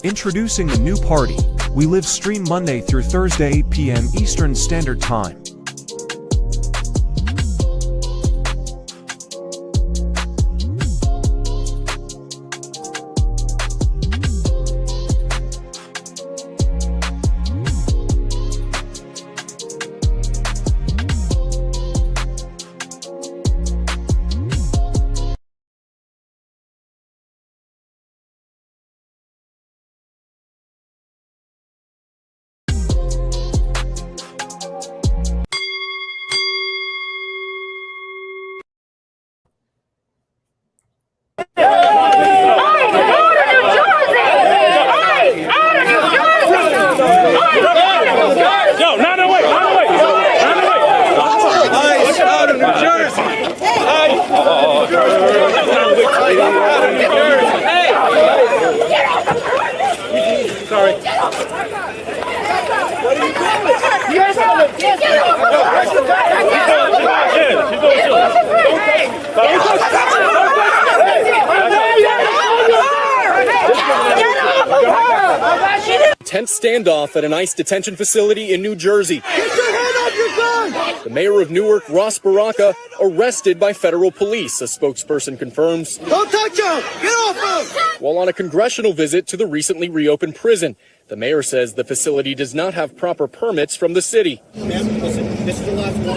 Introducing the new party. We live stream Monday through Thursday 8 p.m. Eastern Standard Time. Sorry. What are you doing? You guys have a Tense standoff at an ICE detention facility in New Jersey. Get your hand off your gun! The mayor of Newark, Ross Baraka, arrested by federal police, a spokesperson confirms. Don't touch him! Get off him! While on a congressional visit to the recently reopened prison, the mayor says the facility does not have proper permits from the city. This is the last one.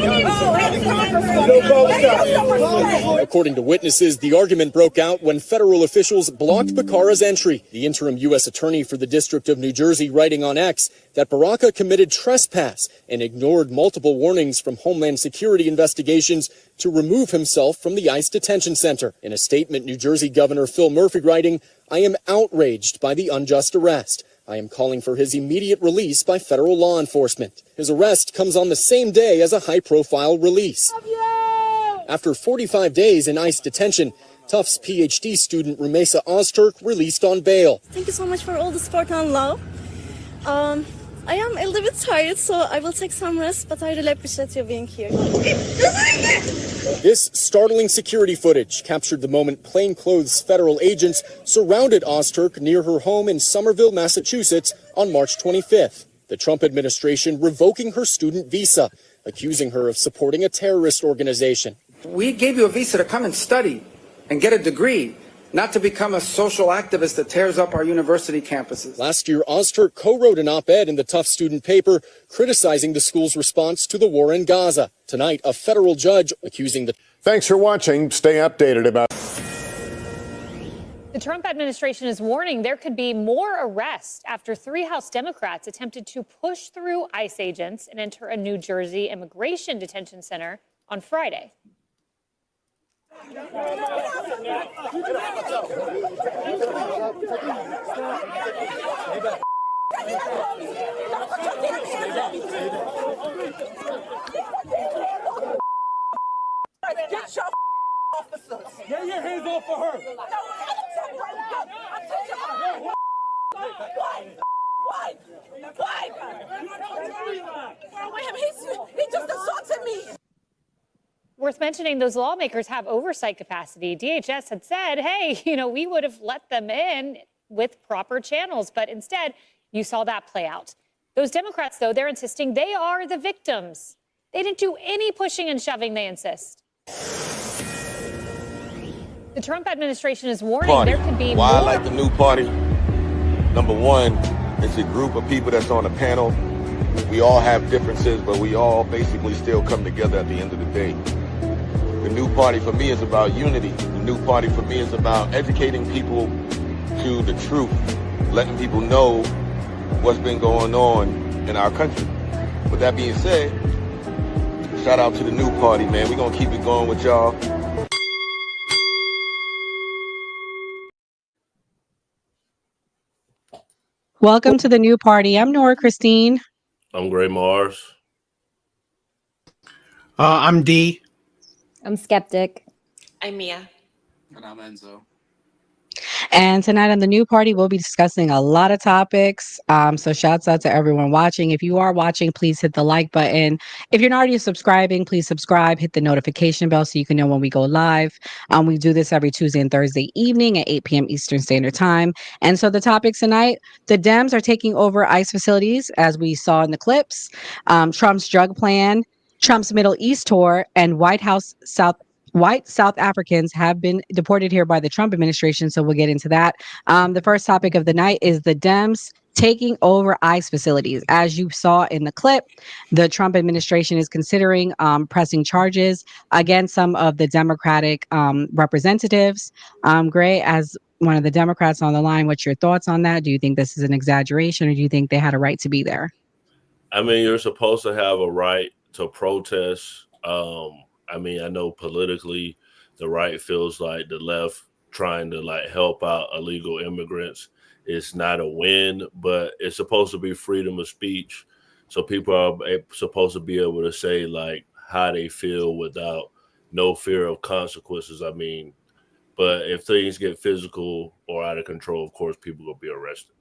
According to witnesses, the argument broke out when federal officials blocked Bakara's entry. The interim U.S. attorney for the District of New Jersey writing on X that Baraka committed trespass and ignored multiple warnings from Homeland Security investigations to remove himself from the ICE detention center. In a statement, New Jersey Governor Phil Murphy writing, "I am outraged by the unjust arrest. I am calling for his immediate release by federal law enforcement." His arrest comes on the same day as a high-profile release. After 45 days in ICE detention, Tufts PhD student Rumesa Ozturk released on bail. Thank you so much for all the support and love. I am a little bit tired, so I will take some rest, but I really appreciate you being here. This startling security footage captured the moment plainclothes federal agents surrounded Ozturk near her home in Somerville, Massachusetts on March 25th. The Trump administration revoking her student visa, accusing her of supporting a terrorist organization. We gave you a visa to come and study and get a degree, not to become a social activist that tears up our university campuses. Last year, Ozturk co-wrote an op-ed in the Tufts student paper criticizing the school's response to the war in Gaza. Tonight, a federal judge accusing the... Thanks for watching. Stay updated about... The Trump administration is warning there could be more arrests after 3 House Democrats attempted to push through ICE agents and enter a New Jersey immigration detention center on Friday. Get your officers. Get your hands off of her. He just assaulted me. Worth mentioning, those lawmakers have oversight capacity. DHS had said, hey, we would have let them in with proper channels, but instead you saw that play out. Those Democrats, though, they're insisting they are the victims. They didn't do any pushing and shoving, they insist. The Trump administration is warning there could be Why more. I like the new party? Number one, it's a group of people that's on a panel. We all have differences, but we all basically still come together at the end of the day. The new party for me is about unity. The new party for me is about educating people to the truth, letting people know what's been going on in our country. With that being said, shout out to the new party, man. We're gonna keep it going with y'all. Welcome to the new party. I'm Nora Christine. I'm Gray Mars. I'm D. I'm Skeptic. I'm Mia. And I'm Enzo. And tonight on the New Party, we'll be discussing a lot of topics. So shouts out to everyone watching. If you are watching, please hit the like button. If you're not already subscribing, please subscribe, hit the notification bell so you can know when we go live. We do this every Tuesday and Thursday evening at 8 p.m. Eastern Standard Time. And so the topics tonight, the Dems are taking over ICE facilities, as we saw in the clips, Trump's drug plan, Trump's Middle East tour, and White South Africans have been deported here by the Trump administration. So we'll get into that. The first topic of the night is the Dems taking over ICE facilities. As you saw in the clip, the Trump administration is considering pressing charges against some of the Democratic representatives. Gray, as one of the Democrats on the line, what's your thoughts on that? Do you think this is an exaggeration, or do you think they had a right to be there? I mean, you're supposed to have a right to protest. I mean, I know politically the right feels like the left trying to like help out illegal immigrants. It's not a win, but it's supposed to be freedom of speech. So people are supposed to be able to say like how they feel without no fear of consequences. I mean, but if things get physical or out of control, of course, people will be arrested.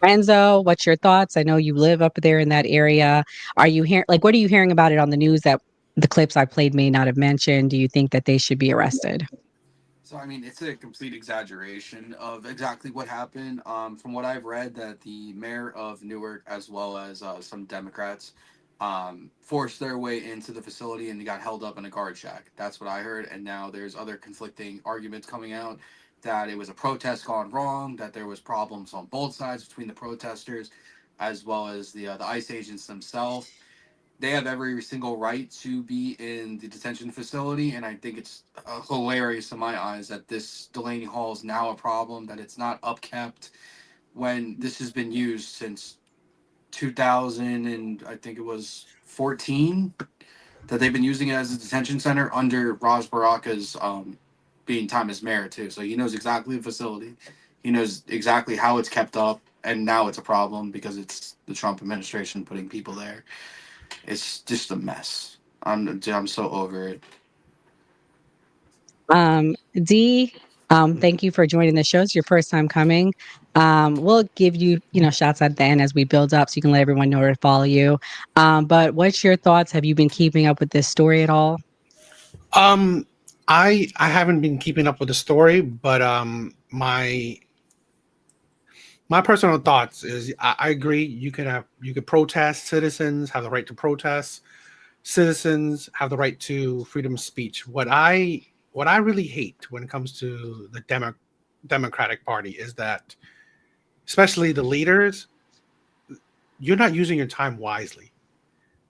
Renzo, what's your thoughts? I know you live up there in that area. Are you hearing, like, what are you hearing about it on the news that the clips I played may not have mentioned? Do you think that they should be arrested? So, I mean, it's a complete exaggeration of exactly what happened. From what I've read, that the mayor of Newark, as well as some Democrats, forced their way into the facility and they got held up in a guard shack. That's what I heard. And now there's other conflicting arguments coming out that it was a protest gone wrong, that there was problems on both sides between the protesters, as well as the ICE agents themselves. They have every single right to be in the detention facility, and I think it's hilarious in my eyes that this Delaney Hall is now a problem, that it's not upkept when this has been used since 2000 and I think it was 14 that they've been using it as a detention center under Raj Baraka's being time as mayor too. So he knows exactly the facility. He knows exactly how it's kept up, and now it's a problem because it's the Trump administration putting people there. It's just a mess. I'm so over it. Dee, thank you for joining the show. It's your first time coming. We'll give you, shots at the end as we build up so you can let everyone know where to follow you. But what's your thoughts? Have you been keeping up with this story at all? I haven't been keeping up with the story, but my personal thoughts is I agree. You could protest. Citizens have the right to protest. Citizens have the right to freedom of speech. What I really hate when it comes to the Democratic Party is that, especially the leaders, you're not using your time wisely.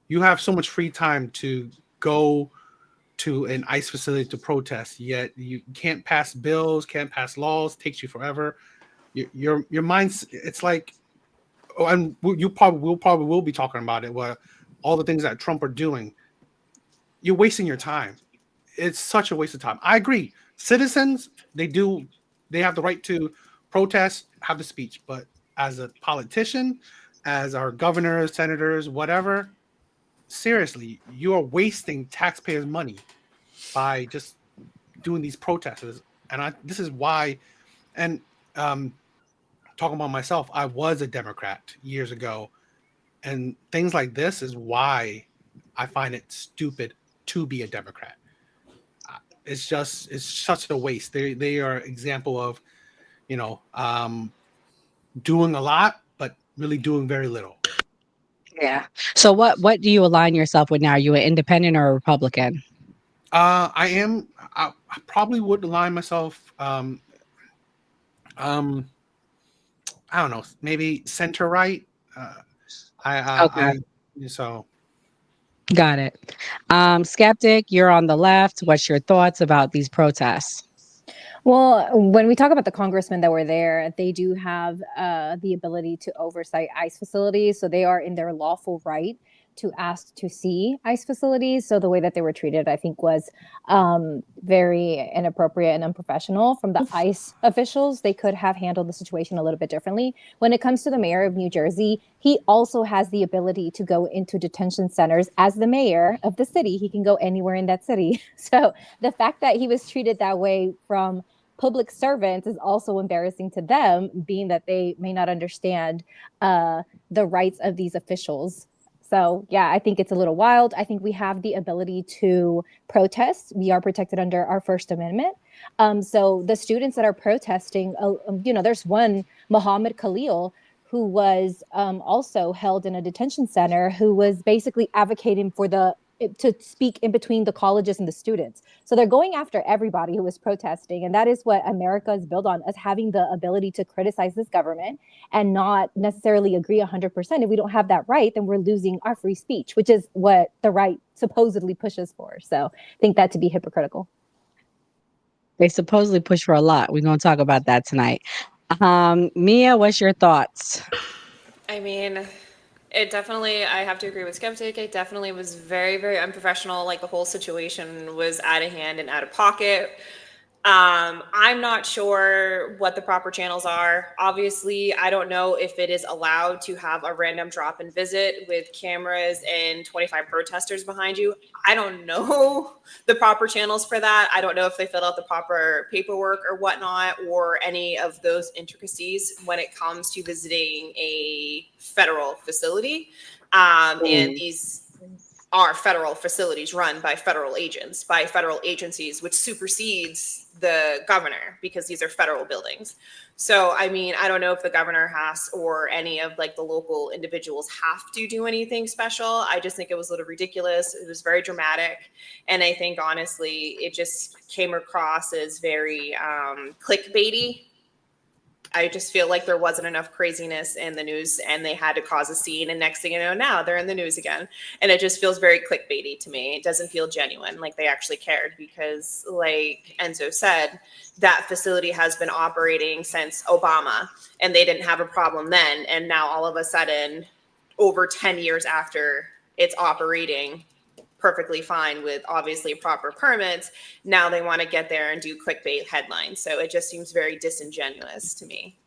You have so much free time to go to an ICE facility to protest, yet you can't pass bills, can't pass laws, takes you forever. Your mind's, it's like, and we'll probably be talking about it, where all the things that Trump are doing, you're wasting your time. It's such a waste of time. I agree. Citizens, they have the right to protest, have the speech, but as a politician, as our governors, senators, whatever, seriously, you are wasting taxpayers' money by just doing these protests. And this is why, and talking about myself, I was a Democrat years ago, and things like this is why I find it stupid to be a Democrat. It's such a waste. They are an example of, doing a lot, but really doing very little. Yeah. So what do you align yourself with now? Are you an independent or a Republican? I probably would align myself. I don't know, maybe center right. Okay. So. Got it. Skeptic, you're on the left. What's your thoughts about these protests? Well, when we talk about the congressmen that were there, they do have the ability to oversight ICE facilities. So they are in their lawful right to ask to see ICE facilities. So the way that they were treated, I think, was very inappropriate and unprofessional from the ICE officials. They could have handled the situation a little bit differently. When it comes to the mayor of New Jersey, he also has the ability to go into detention centers. As the mayor of the city, he can go anywhere in that city. So the fact that he was treated that way from public servants is also embarrassing to them, being that they may not understand the rights of these officials. So, yeah, I think it's a little wild. I think we have the ability to protest. We are protected under our First Amendment. So the students that are protesting, there's one, Muhammad Khalil, who was also held in a detention center, who was basically advocating for to speak in between the colleges and the students. So they're going after everybody who is protesting. And that is what America is built on, us having the ability to criticize this government and not necessarily agree 100%. If we don't have that right, then we're losing our free speech, which is what the right supposedly pushes for. So I think that to be hypocritical. They supposedly push for a lot. We're going to talk about that tonight. Mia, what's your thoughts? I mean, it definitely, I have to agree with Skeptic. It definitely was very, very unprofessional. Like the whole situation was out of hand and out of pocket. I'm not sure what the proper channels are. Obviously, I don't know if it is allowed to have a random drop and visit with cameras and 25 protesters behind you. I don't know the proper channels for that. I don't know if they filled out the proper paperwork or whatnot, or any of those intricacies when it comes to visiting a federal facility. And these are federal facilities run by federal agents, by federal agencies, which supersedes the governor, because these are federal buildings. So, I mean, I don't know if the governor has, or any of like the local individuals have to do anything special. I just think it was a little ridiculous. It was very dramatic. And I think honestly, it just came across as very clickbaity. I just feel like there wasn't enough craziness in the news, and they had to cause a scene. And next thing you know, now they're in the news again. And it just feels very clickbaity to me. It doesn't feel genuine, like they actually cared, because like Enzo said, that facility has been operating since Obama, and they didn't have a problem then. And now all of a sudden, over 10 years after it's operating perfectly fine with obviously proper permits, now they want to get there and do clickbait headlines. So it just seems very disingenuous to me.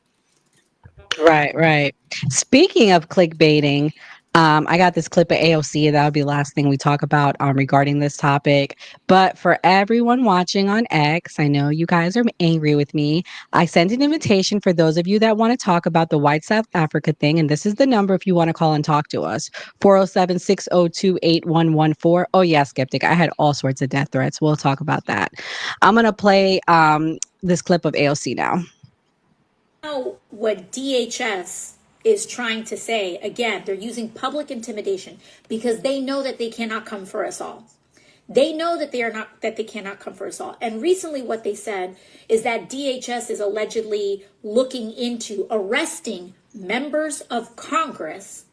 Right. Speaking of clickbaiting, I got this clip of AOC. That'll be the last thing we talk about regarding this topic. But for everyone watching on X, I know you guys are angry with me. I sent an invitation for those of you that want to talk about the White South Africa thing. And this is the number if you want to call and talk to us. 407-602-8114. Oh, yeah, Skeptic. I had all sorts of death threats. We'll talk about that. I'm going to play this clip of AOC now. Now, what DHS is trying to say, again, they're using public intimidation because they know that they cannot come for us all. They know that they cannot come for us all. And recently what they said is that DHS is allegedly looking into arresting members of Congress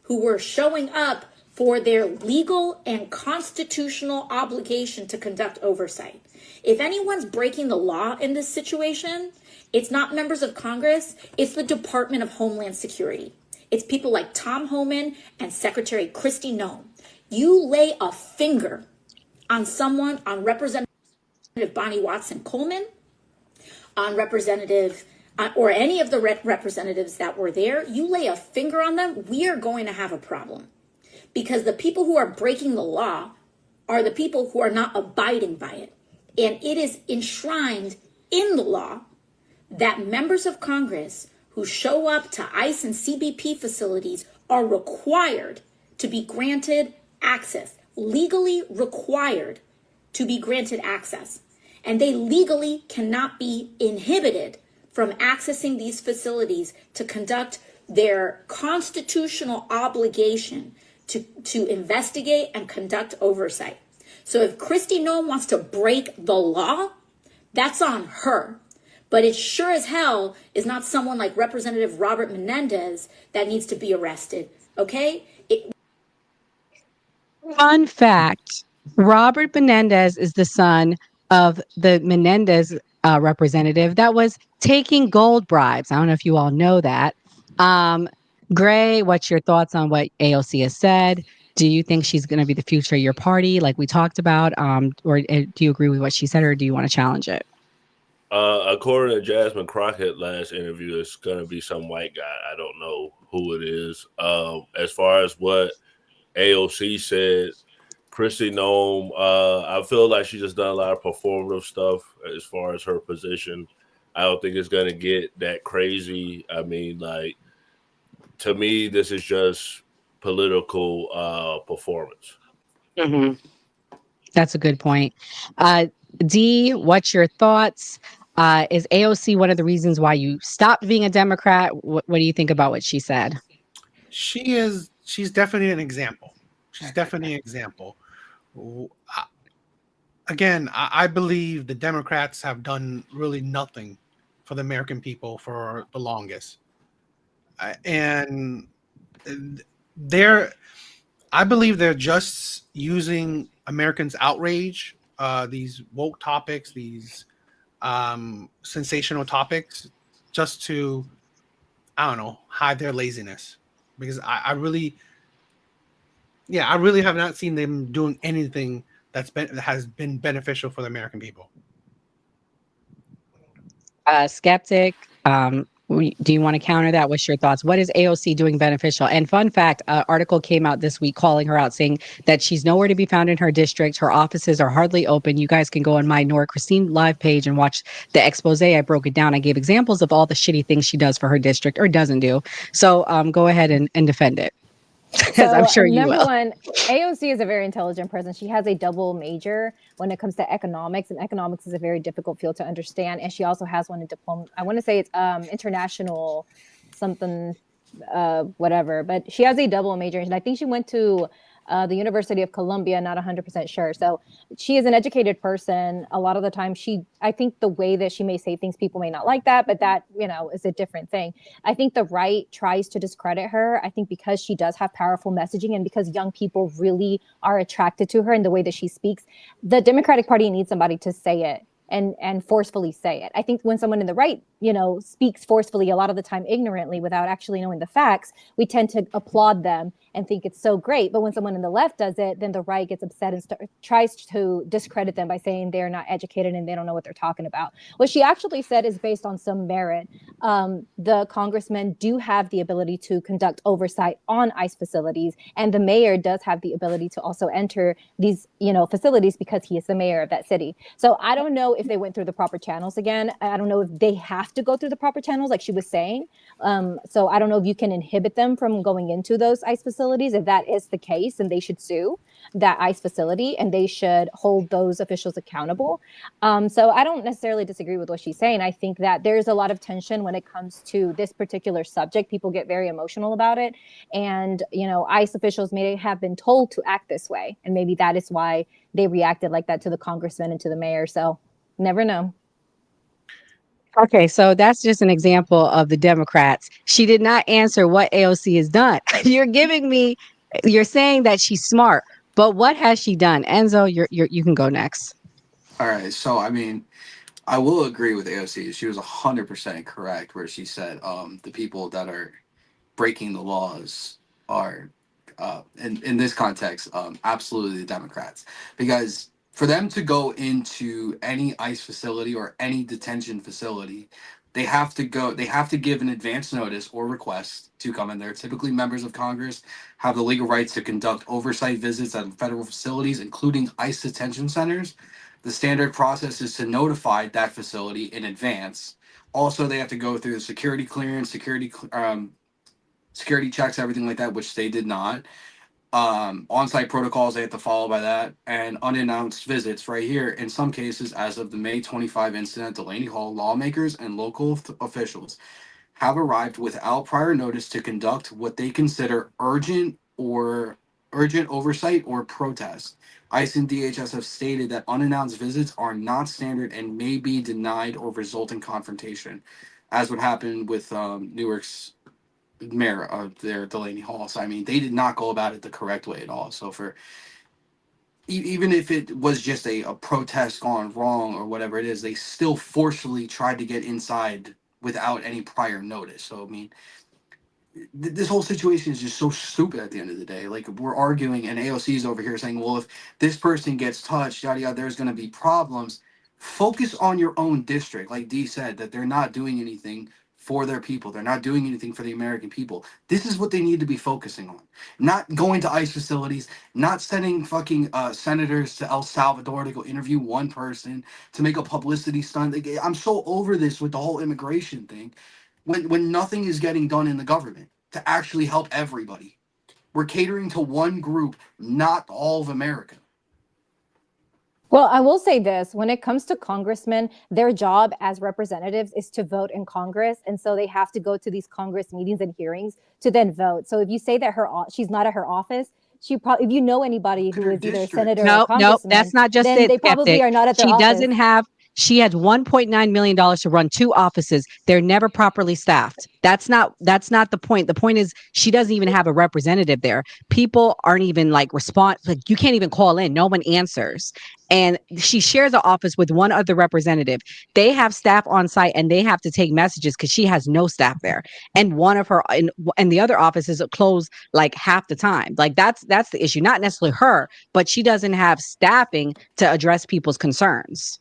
who were showing up for their legal and constitutional obligation to conduct oversight. If anyone's breaking the law in this situation, it's not members of Congress, it's the Department of Homeland Security. It's people like Tom Homan and Secretary Kristi Noem. You lay a finger on someone, on Representative Bonnie Watson Coleman, on Representative, or any of the representatives that were there, you lay a finger on them, we are going to have a problem. Because the people who are breaking the law are the people who are not abiding by it. And it is enshrined in the law that members of Congress who show up to ICE and CBP facilities are required to be granted access, legally required to be granted access. And they legally cannot be inhibited from accessing these facilities to conduct their constitutional obligation to investigate and conduct oversight. So if Kristi Noem wants to break the law, that's on her. But it sure as hell is not someone like Representative Robert Menendez that needs to be arrested, okay? Fun fact, Robert Menendez is the son of the Menendez representative that was taking gold bribes. I don't know if you all know that. Gray, what's your thoughts on what AOC has said? Do you think she's going to be the future of your party like we talked about? Or do you agree with what she said, or do you want to challenge it? According to Jasmine Crockett last interview, it's going to be some white guy. I don't know who it is. As far as what AOC said, Chrissy Nome, I feel like she just done a lot of performative stuff as far as her position. I don't think it's going to get that crazy. I mean, like, to me, this is just political performance. Hmm. That's a good point. D, what's your thoughts? Is AOC one of the reasons why you stopped being a Democrat? What do you think about what she said? She's definitely an example. She's definitely an example. Again, I believe the Democrats have done really nothing for the American people for the longest. And I believe they're just using Americans' outrage, these woke topics, these sensational topics, just to, I don't know, hide their laziness. Because I really have not seen them doing anything that has been beneficial for the American people. Skeptic, do you want to counter that? What's your thoughts? What is AOC doing beneficial? And fun fact, an article came out this week calling her out, saying that she's nowhere to be found in her district. Her offices are hardly open. You guys can go on my Nora Christine live page and watch the expose. I broke it down. I gave examples of all the shitty things she does for her district or doesn't do. So go ahead and defend it. Because I'm sure you number will. one, AOC is a very intelligent person. She has a double major when it comes to economics, and economics is a very difficult field to understand. And she also has one in diploma. I want to say it's international something, whatever. But she has a double major, and I think she went to the University of Columbia. Not 100% sure. So she is an educated person. A lot of the time, I think the way that she may say things, people may not like that, but that is a different thing. I think the right tries to discredit her. I think because she does have powerful messaging and because young people really are attracted to her and the way that she speaks, the Democratic Party needs somebody to say it and forcefully say it. I think when someone in the right, speaks forcefully, a lot of the time ignorantly without actually knowing the facts, we tend to applaud them and think it's so great. But when someone in the left does it, then the right gets upset and tries to discredit them by saying they're not educated and they don't know what they're talking about. What she actually said is based on some merit. The congressmen do have the ability to conduct oversight on ICE facilities, and the mayor does have the ability to also enter these, facilities because he is the mayor of that city. So I don't know if they went through the proper channels again. I don't know if they have to go through the proper channels, like she was saying. So I don't know if you can inhibit them from going into those ICE facilities. If that is the case, then they should sue that ICE facility and they should hold those officials accountable. So I don't necessarily disagree with what she's saying. I think that there's a lot of tension when it comes to this particular subject. People get very emotional about it. And, ICE officials may have been told to act this way. And maybe that is why they reacted like that to the congressman and to the mayor. So never know. Okay, so that's just an example of the Democrats. She did not answer what AOC has done. You're saying that she's smart, but what has she done? Enzo, you can go next. All right, so I mean, I will agree with AOC. She was 100% correct where she said the people that are breaking the laws are, in this context, absolutely the Democrats. Because for them to go into any ICE facility or any detention facility, they have to give an advance notice or request to come in there. Typically, members of Congress have the legal rights to conduct oversight visits at federal facilities, including ICE detention centers. The standard process is to notify that facility in advance. Also, they have to go through the security clearance, security checks, everything like that, which they did not. On-site protocols they have to follow by that, and unannounced visits right here. In some cases, as of the May 25 incident at Delaney Hall, lawmakers and local officials have arrived without prior notice to conduct what they consider urgent oversight or protest. ICE and DHS have stated that unannounced visits are not standard and may be denied or result in confrontation, as would happen with Newark's mayor of their Delaney Hall. So I mean, they did not go about it the correct way at all. So for even if it was just a protest gone wrong or whatever it is, they still forcefully tried to get inside without any prior notice. So I mean, this whole situation is just so stupid at the end of the day. Like, we're arguing and AOC's over here saying, well, if this person gets touched, yada yada, there's going to be problems. Focus on your own district. Like Dee said, that they're not doing anything. for their people. They're not doing anything for the American people. This is what they need to be focusing on. Not going to ICE facilities, not sending fucking senators to El Salvador to go interview one person to make a publicity stunt. I'm so over this with the whole immigration thing when nothing is getting done in the government to actually help everybody. We're catering to one group, not all of America. Well, I will say this, when it comes to congressmen, their job as representatives is to vote in Congress. And so they have to go to these Congress meetings and hearings to then vote. So if you say that she's not at her office, she probably, if you know anybody who is either a senator or No, congressman, that's not just then it, they probably Skeptic. are not at their She office. doesn't have, she has $1.9 million to run 2 offices. They're never properly staffed. That's not the point. The point is she doesn't even have a representative there. People aren't even like you can't even call in. No one answers. And she shares an office with one other representative. They have staff on site and they have to take messages because she has no staff there. And one of her and the other offices are closed like half the time. Like that's the issue. Not necessarily her, but she doesn't have staffing to address people's concerns.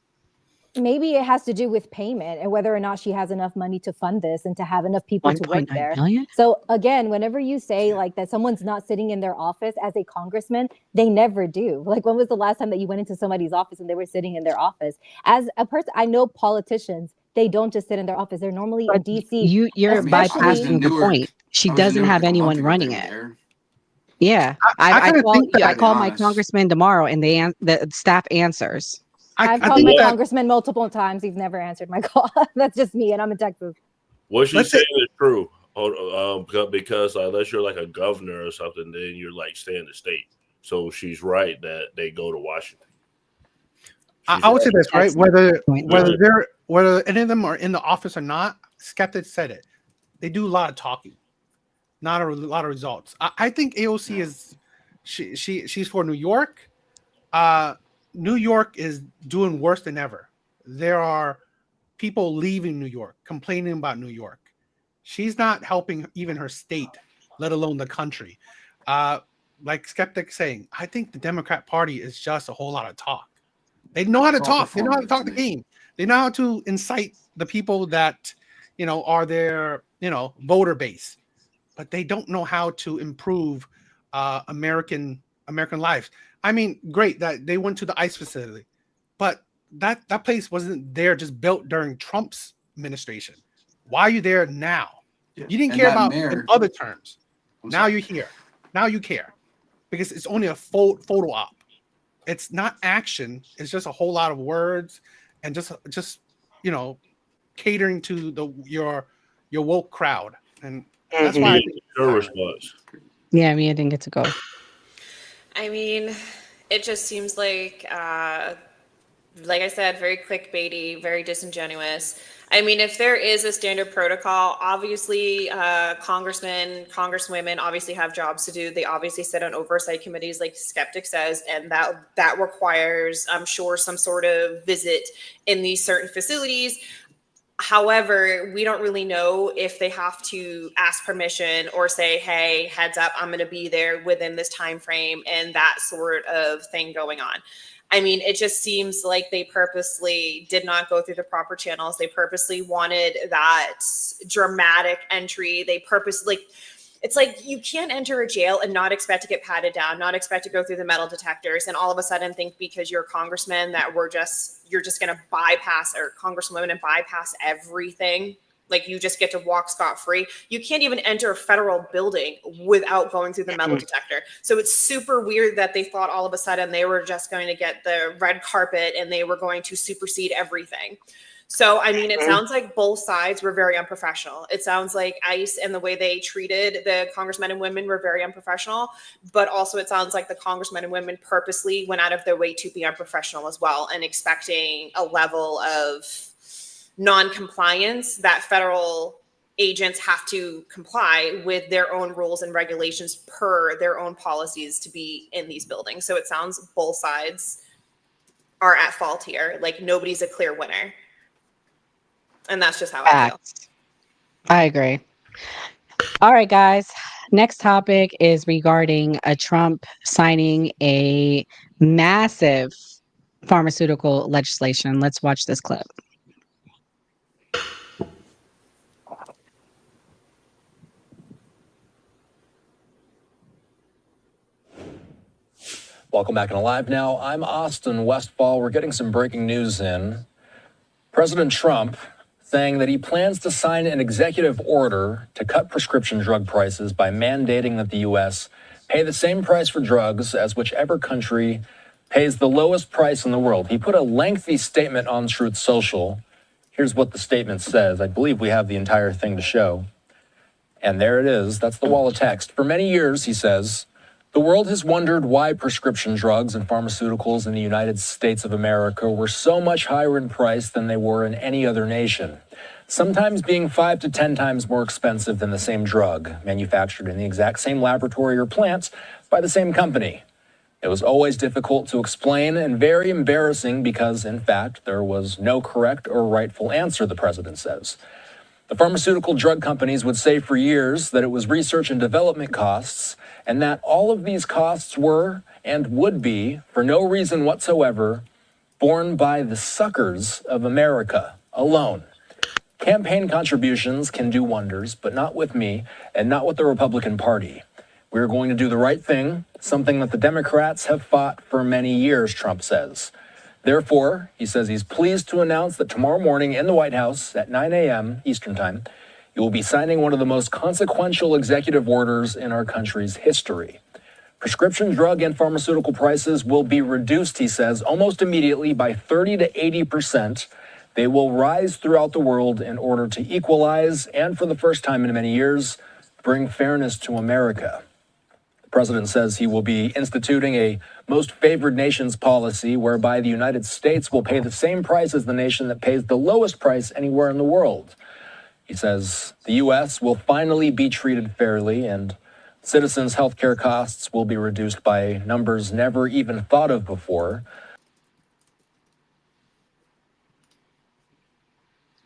Maybe it has to do with payment and whether or not she has enough money to fund this and to have enough people to work there. Million? So again, whenever you say like that someone's not sitting in their office as a congressman, they never do. Like when was the last time that you went into somebody's office and they were sitting in their office? As a person, I know politicians, they don't just sit in their office. They're normally in DC. You're bypassing the point. She doesn't have anyone running it. Yeah. I call my congressman tomorrow and the staff answers. I've called my congressman multiple times. He's never answered my call. That's just me, and I'm in Texas. What she's saying is true. Because unless you're like a governor or something, then you're like stay in the state. So she's right that they go to Washington. I would say this, right? Whether any of them are in the office or not, Skeptic said it. They do a lot of talking, not a lot of results. I think AOC is she's for New York. New York is doing worse than ever. There are people leaving New York, complaining about New York. She's not helping even her state, let alone the country. Like Skeptic saying, I think the Democrat Party is just a whole lot of talk. They know how to talk. They know how to talk the game. They know how to incite the people that, are their, voter base. But they don't know how to improve American lives. I mean, great that they went to the ICE facility, but that place wasn't there just built during Trump's administration. Why are you there now? Yeah. You didn't care about in other terms. Now you're here. Now you care because it's only a photo op. It's not action. It's just a whole lot of words and just catering to your woke crowd, and that's why I think your response. Yeah, I didn't get to go. I mean, it just seems like I said, very clickbaity, very disingenuous. I mean, if there is a standard protocol, obviously congressmen, congresswomen obviously have jobs to do. They obviously sit on oversight committees like Skeptic says, and that requires, I'm sure, some sort of visit in these certain facilities. However, we don't really know if they have to ask permission or say, hey, heads up, I'm going to be there within this time frame and that sort of thing going on. I mean, it just seems like they purposely did not go through the proper channels. They purposely wanted that dramatic entry. They purposely, it's like you can't enter a jail and not expect to get patted down, not expect to go through the metal detectors, and all of a sudden think because you're a congressman that you're just going to bypass, or congresswoman, and bypass everything. Like you just get to walk scot-free. You can't even enter a federal building without going through the metal detector. So it's super weird that they thought all of a sudden they were just going to get the red carpet and they were going to supersede everything. So, I mean, it sounds like both sides were very unprofessional. It sounds like ICE and the way they treated the congressmen and women were very unprofessional, but also it sounds like the congressmen and women purposely went out of their way to be unprofessional as well and expecting a level of non-compliance that federal agents have to comply with their own rules and regulations per their own policies to be in these buildings. So it sounds both sides are at fault here. Like nobody's a clear winner. And that's just how I feel. I agree. All right, guys. Next topic is regarding Trump signing a massive pharmaceutical legislation. Let's watch this clip. Welcome back in Alive Now. I'm Austin Westfall. We're getting some breaking news in. President Trump saying that he plans to sign an executive order to cut prescription drug prices by mandating that the U.S. pay the same price for drugs as whichever country pays the lowest price in the world. He put a lengthy statement on Truth Social. Here's what the statement says. I believe we have the entire thing to show. And there it is. That's the wall of text. For many years, he says, the world has wondered why prescription drugs and pharmaceuticals in the United States of America were so much higher in price than they were in any other nation, sometimes being 5 to 10 times more expensive than the same drug, manufactured in the exact same laboratory or plant by the same company. It was always difficult to explain and very embarrassing because, in fact, there was no correct or rightful answer, the president says. The pharmaceutical drug companies would say for years that it was research and development costs, and that all of these costs were and would be, for no reason whatsoever, borne by the suckers of America alone. Campaign contributions can do wonders, but not with me and not with the Republican Party. We're going to do the right thing, something that the Democrats have fought for many years, Trump says. Therefore, he says he's pleased to announce that tomorrow morning in the White House at 9 a.m. Eastern Time, he will be signing one of the most consequential executive orders in our country's history. Prescription drug and pharmaceutical prices will be reduced, he says, almost immediately by 30 to 80%. They will rise throughout the world in order to equalize and, for the first time in many years, bring fairness to America. The president says he will be instituting a most favored nations policy whereby the United States will pay the same price as the nation that pays the lowest price anywhere in the world. He says the U.S. will finally be treated fairly and citizens' health care costs will be reduced by numbers never even thought of before.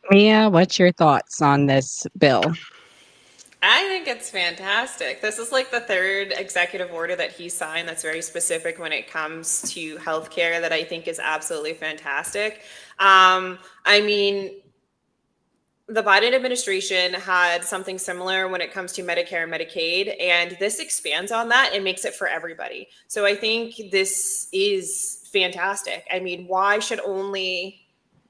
Mia, what's your thoughts on this bill? I think it's fantastic. This is like the third executive order that he signed that's very specific when it comes to healthcare that I think is absolutely fantastic. I mean, the Biden administration had something similar when it comes to Medicare and Medicaid, and this expands on that and makes it for everybody. So I think this is fantastic. I mean, why should only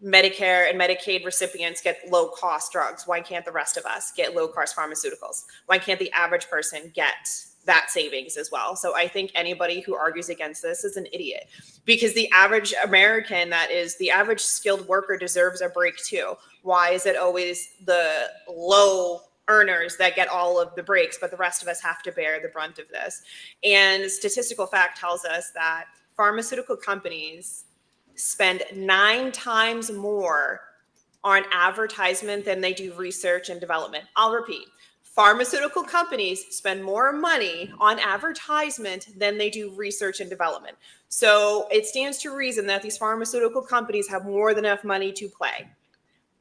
Medicare and Medicaid recipients get low-cost drugs? Why can't the rest of us get low-cost pharmaceuticals? Why can't the average person get that savings as well? So I think anybody who argues against this is an idiot, because the average American, that is the average skilled worker, deserves a break too. Why is it always the low earners that get all of the breaks, but the rest of us have to bear the brunt of this? And statistical fact tells us that pharmaceutical companies spend 9 times more on advertisement than they do research and development. I'll repeat. Pharmaceutical companies spend more money on advertisement than they do research and development. So it stands to reason that these pharmaceutical companies have more than enough money to play,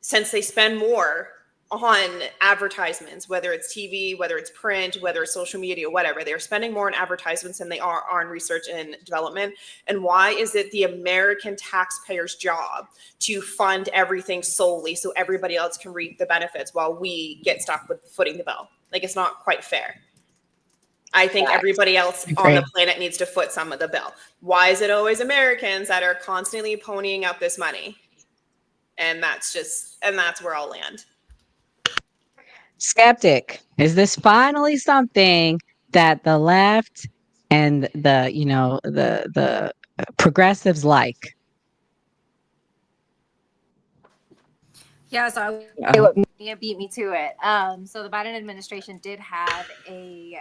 since they spend more on advertisements, whether it's TV, whether it's print, whether it's social media, whatever. They're spending more on advertisements than they are on research and development. And why is it the American taxpayer's job to fund everything solely so everybody else can reap the benefits while we get stuck with footing the bill? Like, it's not quite fair. I think everybody else on the planet needs to foot some of the bill. Why is it always Americans that are constantly ponying up this money? And that's where I'll land. Skeptic, is this finally something that the left and the progressives like? Yeah, so Mia beat me to it. So the Biden administration did have a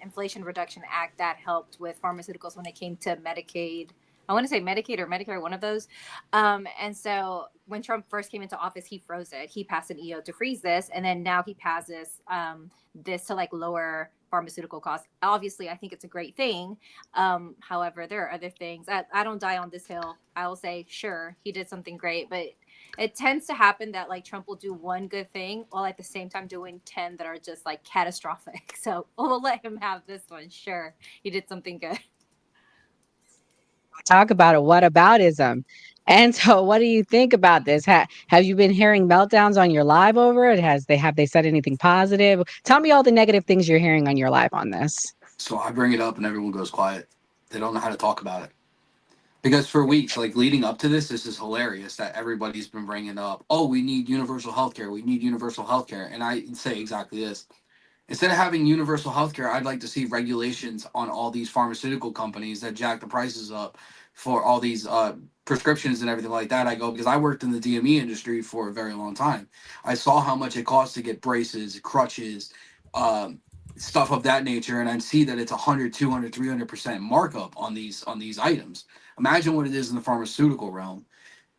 Inflation Reduction Act that helped with pharmaceuticals when it came to Medicaid. I want to say Medicaid or Medicare, one of those. And so when Trump first came into office, he froze it. He passed an EO to freeze this. And then now he passes this to like lower pharmaceutical costs. Obviously, I think it's a great thing. However, there are other things. I don't die on this hill. I will say, sure, he did something great. But it tends to happen that like Trump will do one good thing while at the same time doing 10 that are just like catastrophic. So we'll let him have this one. Sure, he did something good. Talk about it. Whataboutism. And so what do you think about this? Have you been hearing meltdowns on your live over it? Have they said anything positive? Tell me all the negative things you're hearing on your live on this. So I bring it up and everyone goes quiet. They don't know how to talk about it. Because for weeks, like leading up to this is hilarious that everybody's been bringing up, oh, we need universal healthcare. We need universal healthcare. And I say exactly this. Instead of having universal healthcare, I'd like to see regulations on all these pharmaceutical companies that jack the prices up for all these prescriptions and everything like that. I go, because I worked in the DME industry for a very long time. I saw how much it costs to get braces, crutches, stuff of that nature. And I see that it's 100, 200, 300% markup on these items. Imagine what it is in the pharmaceutical realm.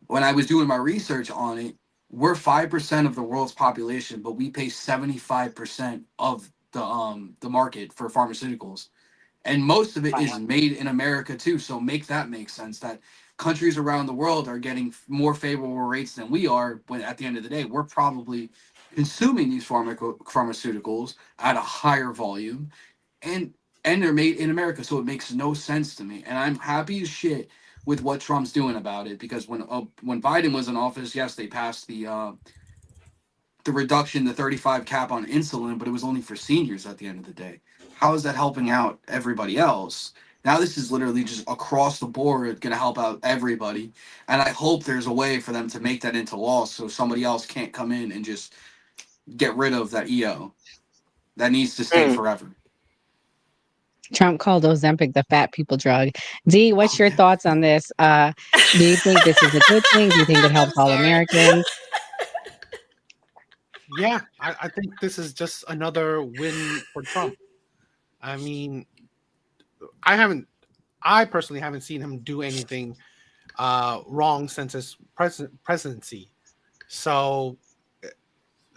When I was doing my research on it, we're 5% of the world's population, but we pay 75% of the market for pharmaceuticals. And most of it is made in America too. So make that make sense that countries around the world are getting more favorable rates than we are, when at the end of the day, we're probably consuming these pharmaceuticals at a higher volume, and they're made in America. So it makes no sense to me. And I'm happy as shit with what Trump's doing about it, because when Biden was in office, yes, they passed the reduction, the 35 cap on insulin, but it was only for seniors at the end of the day. How is that helping out everybody else? Now this is literally just across the board going to help out everybody, and I hope there's a way for them to make that into law so somebody else can't come in and just get rid of that EO. That needs to stay forever. Trump called Ozempic the fat people drug. D, what's your thoughts on this? Do you think this is a good thing? Do you think it helps all Americans? Yeah, I think this is just another win for Trump. I mean, I personally haven't seen him do anything wrong since his presidency. So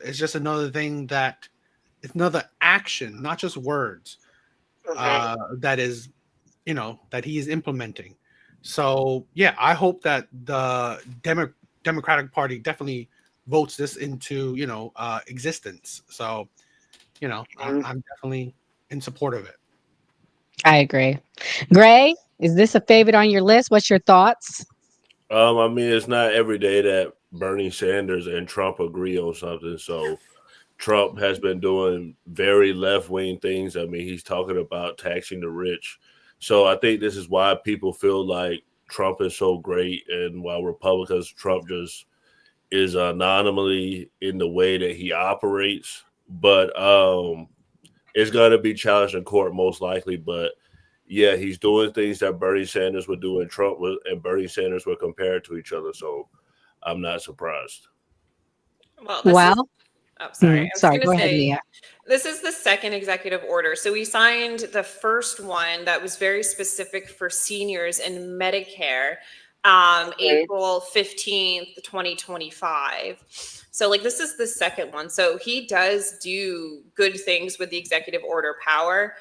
it's just another thing it's another action, not just words, that is, that he is implementing. So yeah, I hope that the Democratic Party definitely votes this into, existence. So, I'm definitely in support of it. I agree. Gray, is this a favorite on your list? What's your thoughts? I mean, it's not every day that Bernie Sanders and Trump agree on something. So Trump has been doing very left-wing things. I mean, he's talking about taxing the rich. So I think this is why people feel like Trump is so great, and while Republicans, Trump just is an anomaly in the way that he operates. But it's going to be challenged in court most likely. But yeah, he's doing things that Bernie Sanders would do, and Bernie Sanders were compared to each other. So I'm not surprised. Well, sorry. I was sorry. gonna Go ahead, say, Mia. this is the second executive order. So we signed the first one that was very specific for seniors and Medicare, April 15th, 2025. So like this is the second one. So he does do good things with the executive order power.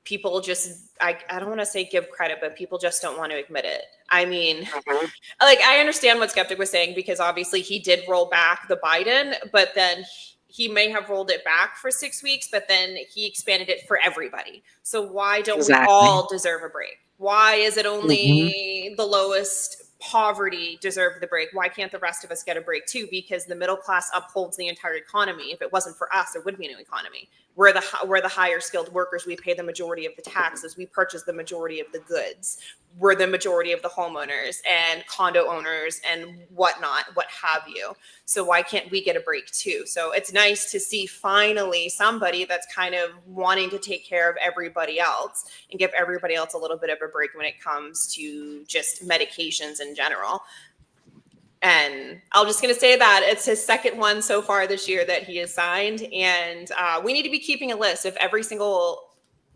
People just, I don't want to say give credit, but people just don't want to admit it. I mean, like I understand what Skeptic was saying, because obviously he did roll back the Biden, but then he may have rolled it back for 6 weeks, but then he expanded it for everybody. So why don't we all deserve a break? Why is it only the lowest poverty deserve the break? Why can't the rest of us get a break too? Because the middle class upholds the entire economy. If it wasn't for us, there wouldn't be no economy. We're the higher skilled workers. We pay the majority of the taxes. We purchase the majority of the goods. We're the majority of the homeowners and condo owners and whatnot, what have you. So why can't we get a break too? So it's nice to see finally somebody that's kind of wanting to take care of everybody else and give everybody else a little bit of a break when it comes to just medications in general. And I'm just going to say that it's his second one so far this year that he has signed. And we need to be keeping a list of every single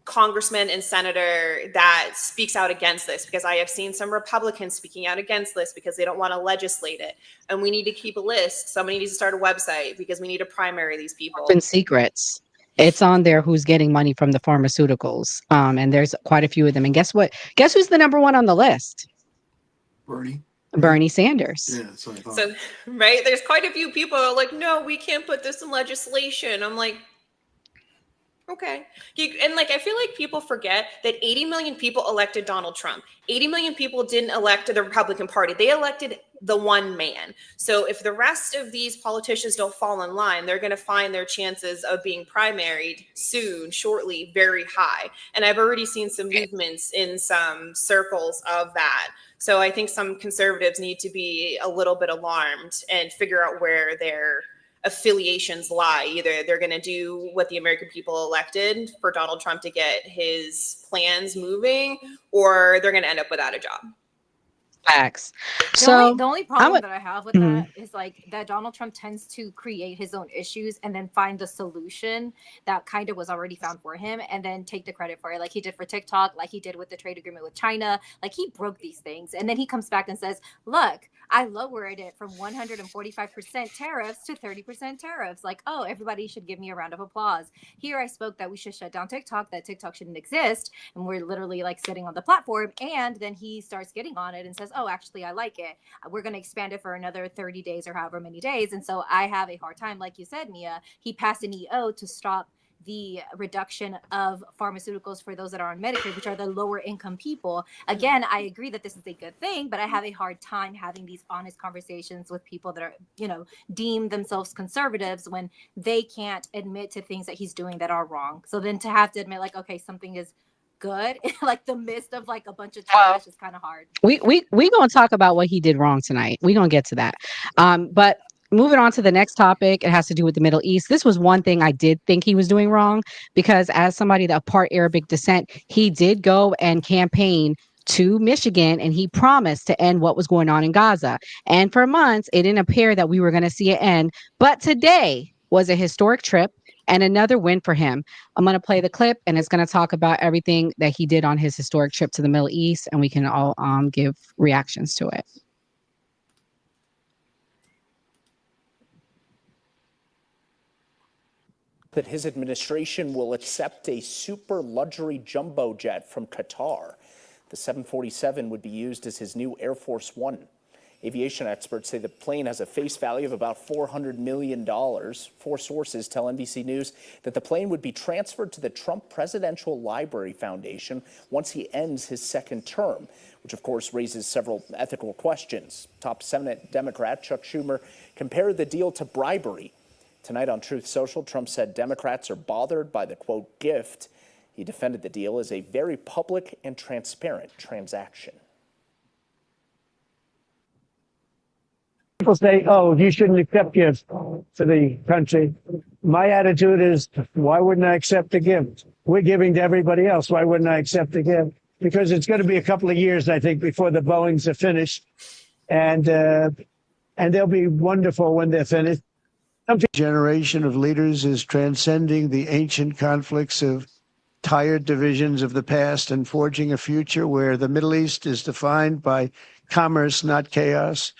congressman and senator that speaks out against this, because I have seen some Republicans speaking out against this because they don't want to legislate it. And we need to keep a list. Somebody needs to start a website because we need to primary these people. Open secrets. It's on there who's getting money from the pharmaceuticals. And there's quite a few of them. And guess what? Guess who's the number one on the list? Bernie Sanders. Yeah, that's what I thought. So, right, there's quite a few people who are like, no, we can't put this in legislation. I'm like, okay. And like, I feel like people forget that 80 million people elected Donald Trump. 80 million people didn't elect the Republican Party. They elected the one man. So if the rest of these politicians don't fall in line, they're going to find their chances of being primaried soon, shortly, very high. And I've already seen some movements in some circles of that. So I think some conservatives need to be a little bit alarmed and figure out where their affiliations lie. Either they're going to do what the American people elected for Donald Trump to get his plans moving, or they're going to end up without a job. Facts. The only problem that I have with that is like that Donald Trump tends to create his own issues and then find the solution that kind of was already found for him and then take the credit for it, like he did for TikTok, like he did with the trade agreement with China. Like he broke these things and then he comes back and says, look, I lowered it from 145% tariffs to 30% tariffs. Like, oh, everybody should give me a round of applause. Here I spoke that we should shut down TikTok, that TikTok shouldn't exist. And we're literally like sitting on the platform. And then he starts getting on it and says, oh, actually, I like it. We're going to expand it for another 30 days or however many days. And so I have a hard time, like you said, Mia, he passed an EO to stop the reduction of pharmaceuticals for those that are on Medicare, which are the lower income people. Again, I agree that this is a good thing, but I have a hard time having these honest conversations with people that are, deem themselves conservatives when they can't admit to things that he's doing that are wrong. So then to have to admit like, okay, something is good, like the midst of like a bunch of trash is kind of hard. We gonna talk about what he did wrong tonight. We're gonna get to that. But moving on to the next topic, it has to do with the Middle East. This was one thing I did think he was doing wrong, because as somebody that part Arabic descent, he did go and campaign to Michigan and he promised to end what was going on in Gaza. And for months, it didn't appear that we were going to see it end. But today was a historic trip and another win for him. I'm going to play the clip and it's going to talk about everything that he did on his historic trip to the Middle East, and we can all give reactions to it. That his administration will accept a super luxury jumbo jet from Qatar. The 747 would be used as his new Air Force One. Aviation experts say the plane has a face value of about $400 million. Four sources tell NBC News that the plane would be transferred to the Trump Presidential Library Foundation once he ends his second term, which of course raises several ethical questions. Top Senate Democrat Chuck Schumer compared the deal to bribery. Tonight on Truth Social, Trump said Democrats are bothered by the, quote, gift. He defended the deal as a very public and transparent transaction. People say, oh, you shouldn't accept gifts for the country. My attitude is, why wouldn't I accept a gift? We're giving to everybody else. Why wouldn't I accept a gift? Because it's going to be a couple of years, I think, before the Boeings are finished. And they'll be wonderful when they're finished. Generation of leaders is transcending the ancient conflicts of tired divisions of the past and forging a future where the Middle East is defined by commerce, not chaos,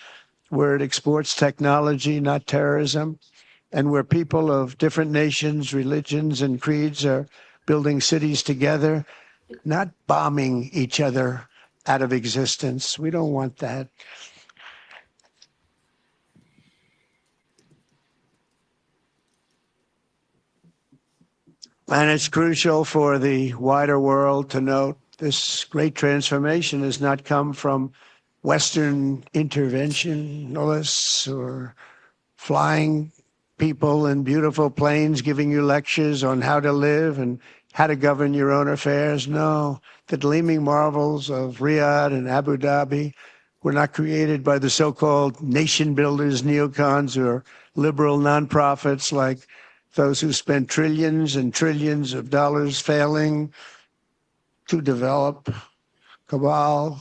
where it exports technology, not terrorism, and where people of different nations, religions, and creeds are building cities together, not bombing each other out of existence. We don't want that. And it's crucial for the wider world to note this great transformation has not come from Western interventionists or flying people in beautiful planes giving you lectures on how to live and how to govern your own affairs. No, the gleaming marvels of Riyadh and Abu Dhabi were not created by the so-called nation builders, neocons, or liberal nonprofits like those who spent trillions and trillions of dollars failing to develop Kabul,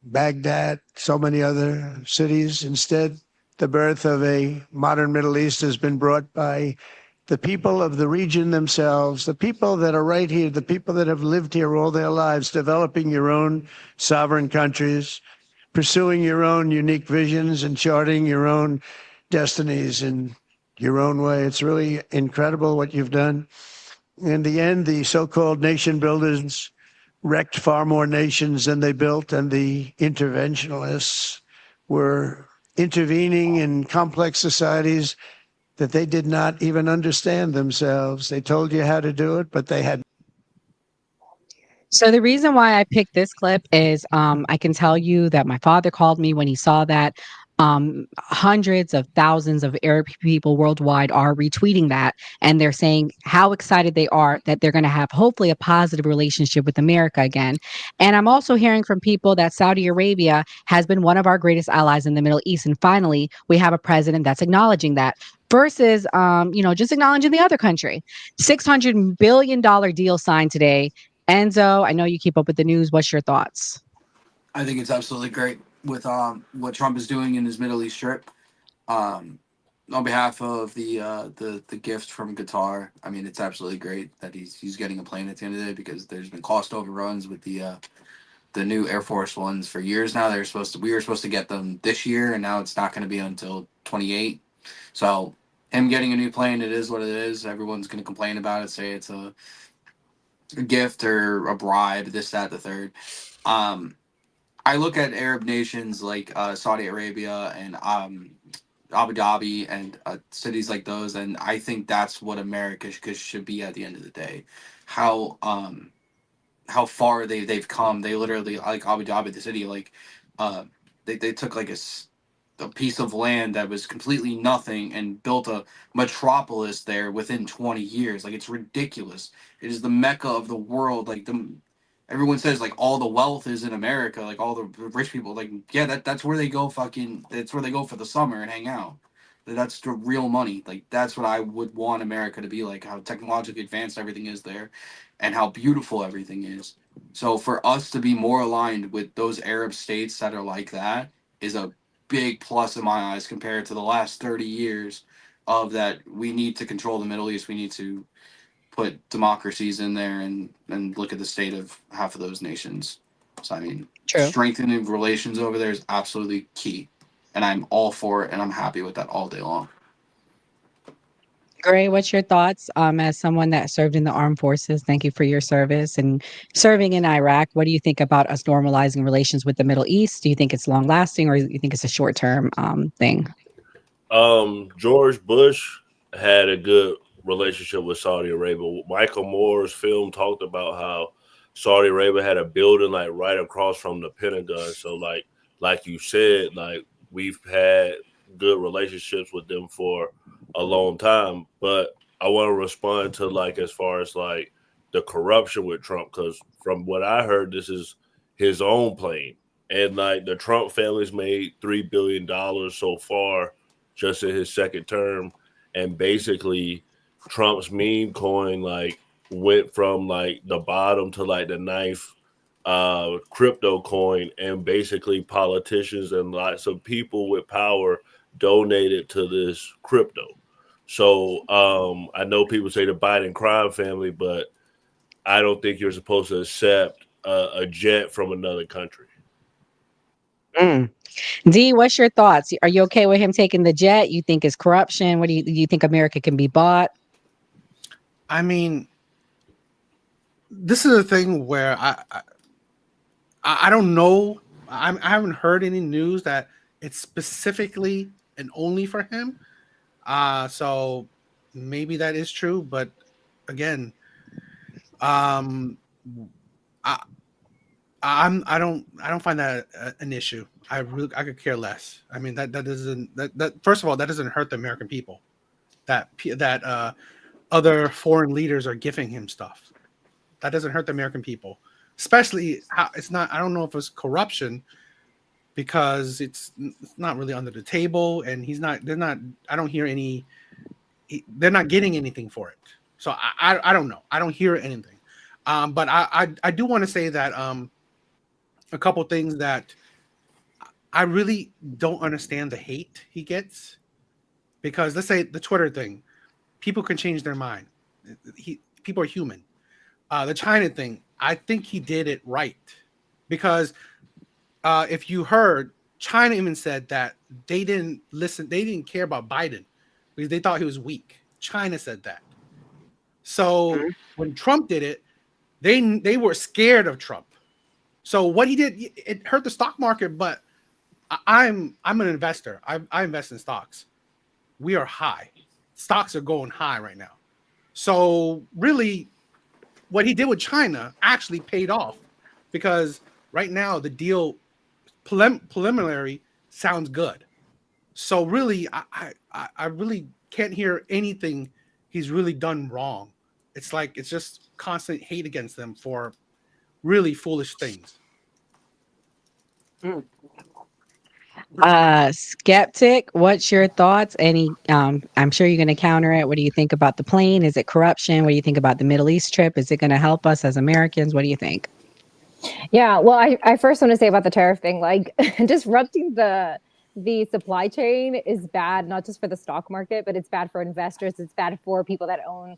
Baghdad, so many other cities. Instead, the birth of a modern Middle East has been brought by the people of the region themselves, the people that are right here, the people that have lived here all their lives, developing your own sovereign countries, pursuing your own unique visions and charting your own destinies in your own way. It's really incredible what you've done. In the end, the so-called nation builders wrecked far more nations than they built, and the interventionists were intervening in complex societies that they did not even understand themselves. They told you how to do it, but they had. So the reason why I picked this clip is I can tell you that my father called me when he saw that. Hundreds of thousands of Arab people worldwide are retweeting that, and they're saying how excited they are that they're going to have hopefully a positive relationship with America again. And I'm also hearing from people that Saudi Arabia has been one of our greatest allies in the Middle East, and finally we have a president that's acknowledging that. Versus, just acknowledging the other country. $600 billion deal signed today. Enzo, I know you keep up with the news. What's your thoughts? I think it's absolutely great with what Trump is doing in his Middle East trip. On behalf of the gift from Qatar, I mean, it's absolutely great that he's getting a plane at the end of the day, because there's been cost overruns with the new Air Force Ones for years now. We were supposed to get them this year, and now it's not going to be until 28. So him getting a new plane, it is what it is. Everyone's going to complain about it, say it's a gift or a bribe, this, that, the third. I look at Arab nations like Saudi Arabia and Abu Dhabi and cities like those, and I think that's what America should be at the end of the day. How far they've come. They literally, like Abu Dhabi, the city, like they took like a piece of land that was completely nothing and built a metropolis there within 20 years. Like, it's ridiculous. It is the mecca of the world. Like, everyone says like all the wealth is in America, like all the rich people. Like, yeah, that's where they go. That's where they go for the summer and hang out. That's the real money. Like, that's what I would want America to be like. How technologically advanced everything is there, and how beautiful everything is. So for us to be more aligned with those Arab states that are like that is a big plus in my eyes, compared to the last 30 years of that. We need to control the Middle East. We need to put democracies in there and look at the state of half of those nations. So, I mean, strengthening relations over there is absolutely key. And I'm all for it, and I'm happy with that all day long. Gray, what's your thoughts as someone that served in the armed forces? Thank you for your service and serving in Iraq. What do you think about us normalizing relations with the Middle East? Do you think it's long lasting, or do you think it's a short term thing? George Bush had a good relationship with Saudi Arabia. Michael Moore's film talked about how Saudi Arabia had a building like right across from the Pentagon. So like you said, like, we've had good relationships with them for a long time. But I want to respond to, like, as far as like the corruption with Trump, because from what I heard, this is his own plane. And like, the Trump family's made $3 billion so far just in his second term. And basically Trump's meme coin like went from like the bottom to like the ninth crypto coin, and basically politicians and lots of people with power donated to this crypto. So I know people say the Biden crime family, but I don't think you're supposed to accept a jet from another country. D, what's your thoughts? Are you okay with him taking the jet? You think it's corruption? What do you think America can be bought? I mean, this is a thing where I don't know. I haven't heard any news that it's specifically and only for him. So maybe that is true, but again, I don't find that an issue. I could care less. I mean, that first of all, that doesn't hurt the American people. That other foreign leaders are giving him stuff. That doesn't hurt the American people, especially how it's not. I don't know if it's corruption, because it's not really under the table, and they're not. I don't hear any. They're not getting anything for it. So I don't know. I don't hear anything. But I do want to say that a couple things that I really don't understand the hate he gets, because let's say the Twitter thing, people can change their mind. People are human. The China thing, I think he did it right, because if you heard, China even said that they didn't listen. They didn't care about Biden because they thought he was weak. China said that. So when Trump did it, they were scared of Trump. So what he did, it hurt the stock market. But I'm an investor. I invest in stocks. We are high. Stocks are going high right now. So really, what he did with China actually paid off, because right now the deal preliminary sounds good. So really, I really can't hear anything he's really done wrong. It's like it's just constant hate against them for really foolish things. Skeptic, what's your thoughts? I'm sure you're going to counter it. What do you think about the plane? Is it corruption? What do you think about the Middle East trip? Is it going to help us as Americans? What do you think? Yeah, well, I first want to say about the tariff thing, like disrupting the supply chain is bad, not just for the stock market, but it's bad for investors. It's bad for people that own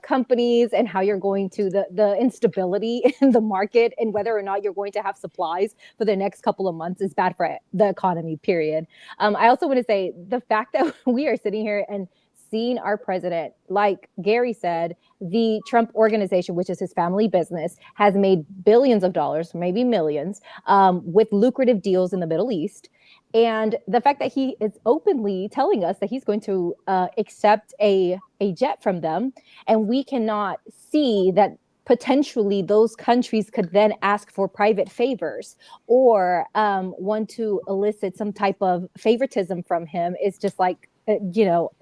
companies, and how you're going to the instability in the market, and whether or not you're going to have supplies for the next couple of months is bad for the economy, period. I also want to say the fact that we are sitting here and seeing our president, like Gary said, the Trump organization, which is his family business, has made billions of dollars, maybe millions, with lucrative deals in the Middle East. And the fact that he is openly telling us that he's going to accept a jet from them, and we cannot see that potentially those countries could then ask for private favors or want to elicit some type of favoritism from him, is just like,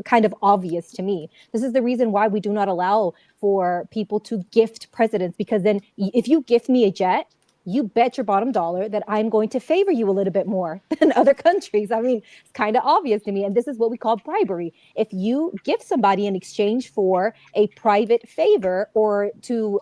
kind of obvious to me. This is the reason why we do not allow for people to gift presidents, because then if you gift me a jet, you bet your bottom dollar that I'm going to favor you a little bit more than other countries. I mean, it's kind of obvious to me. And this is what we call bribery. If you give somebody in exchange for a private favor or to,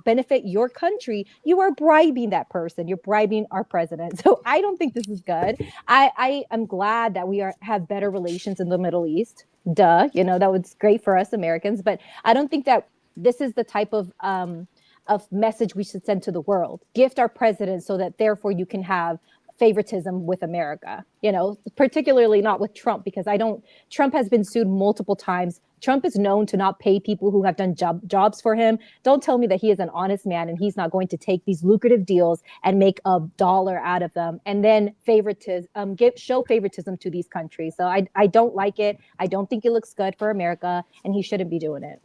benefit your country, you are bribing that person. You're bribing our president. So I don't think this is good. I am glad that we have better relations in the Middle East. Duh, that was great for us Americans. But I don't think that this is the type of message we should send to the world. Gift our president so that therefore you can have favoritism with America, particularly not with Trump, because Trump has been sued multiple times. Trump is known to not pay people who have done jobs for him. Don't tell me that he is an honest man and he's not going to take these lucrative deals and make $1 out of them and then show favoritism to these countries. So I don't like it. I don't think it looks good for America, and he shouldn't be doing it.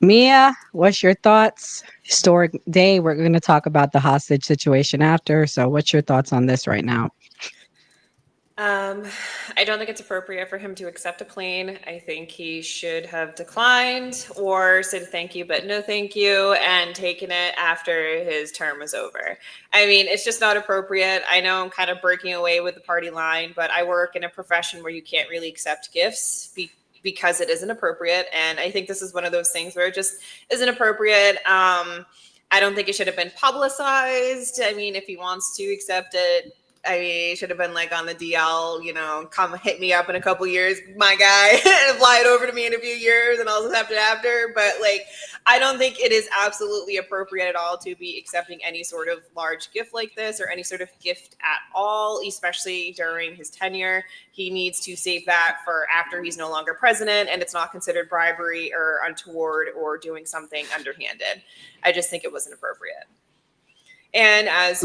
Mia, what's your thoughts? Historic day. We're going to talk about the hostage situation after. So what's your thoughts on this right now? I don't think it's appropriate for him to accept a plane. I think he should have declined or said thank you, but no thank you, and taken it after his term was over. I mean, it's just not appropriate. I know I'm kind of breaking away with the party line, but I work in a profession where you can't really accept gifts because it isn't appropriate. And I think this is one of those things where it just isn't appropriate. I don't think it should have been publicized. I mean, if he wants to accept it, it should have been like on the DL, come hit me up in a couple years, my guy, and fly it over to me in a few years and I'll accept it after. But I don't think it is absolutely appropriate at all to be accepting any sort of large gift like this, or any sort of gift at all, especially during his tenure. He needs to save that for after he's no longer president, and it's not considered bribery or untoward or doing something underhanded. I just think it wasn't appropriate. And as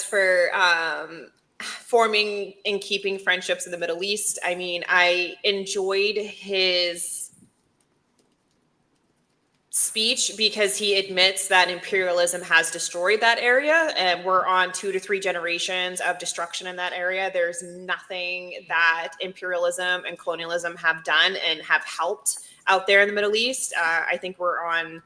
for forming and keeping friendships in the Middle East, I mean, I enjoyed his speech because he admits that imperialism has destroyed that area, and we're on 2 to 3 generations of destruction in that area. There's nothing that imperialism and colonialism have done and have helped out there in the Middle East. I think we're on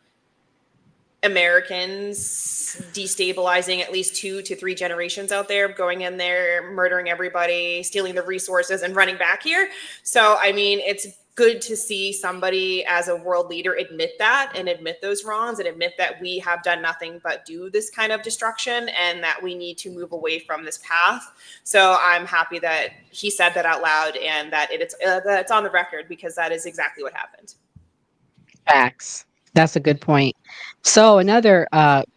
Americans destabilizing at least 2 to 3 generations out there, going in there, murdering everybody, stealing the resources, and running back here. So, I mean, it's good to see somebody as a world leader admit that, and admit those wrongs, and admit that we have done nothing but do this kind of destruction, and that we need to move away from this path. So I'm happy that he said that out loud, and that it's on the record, because that is exactly what happened. Facts. That's a good point. So another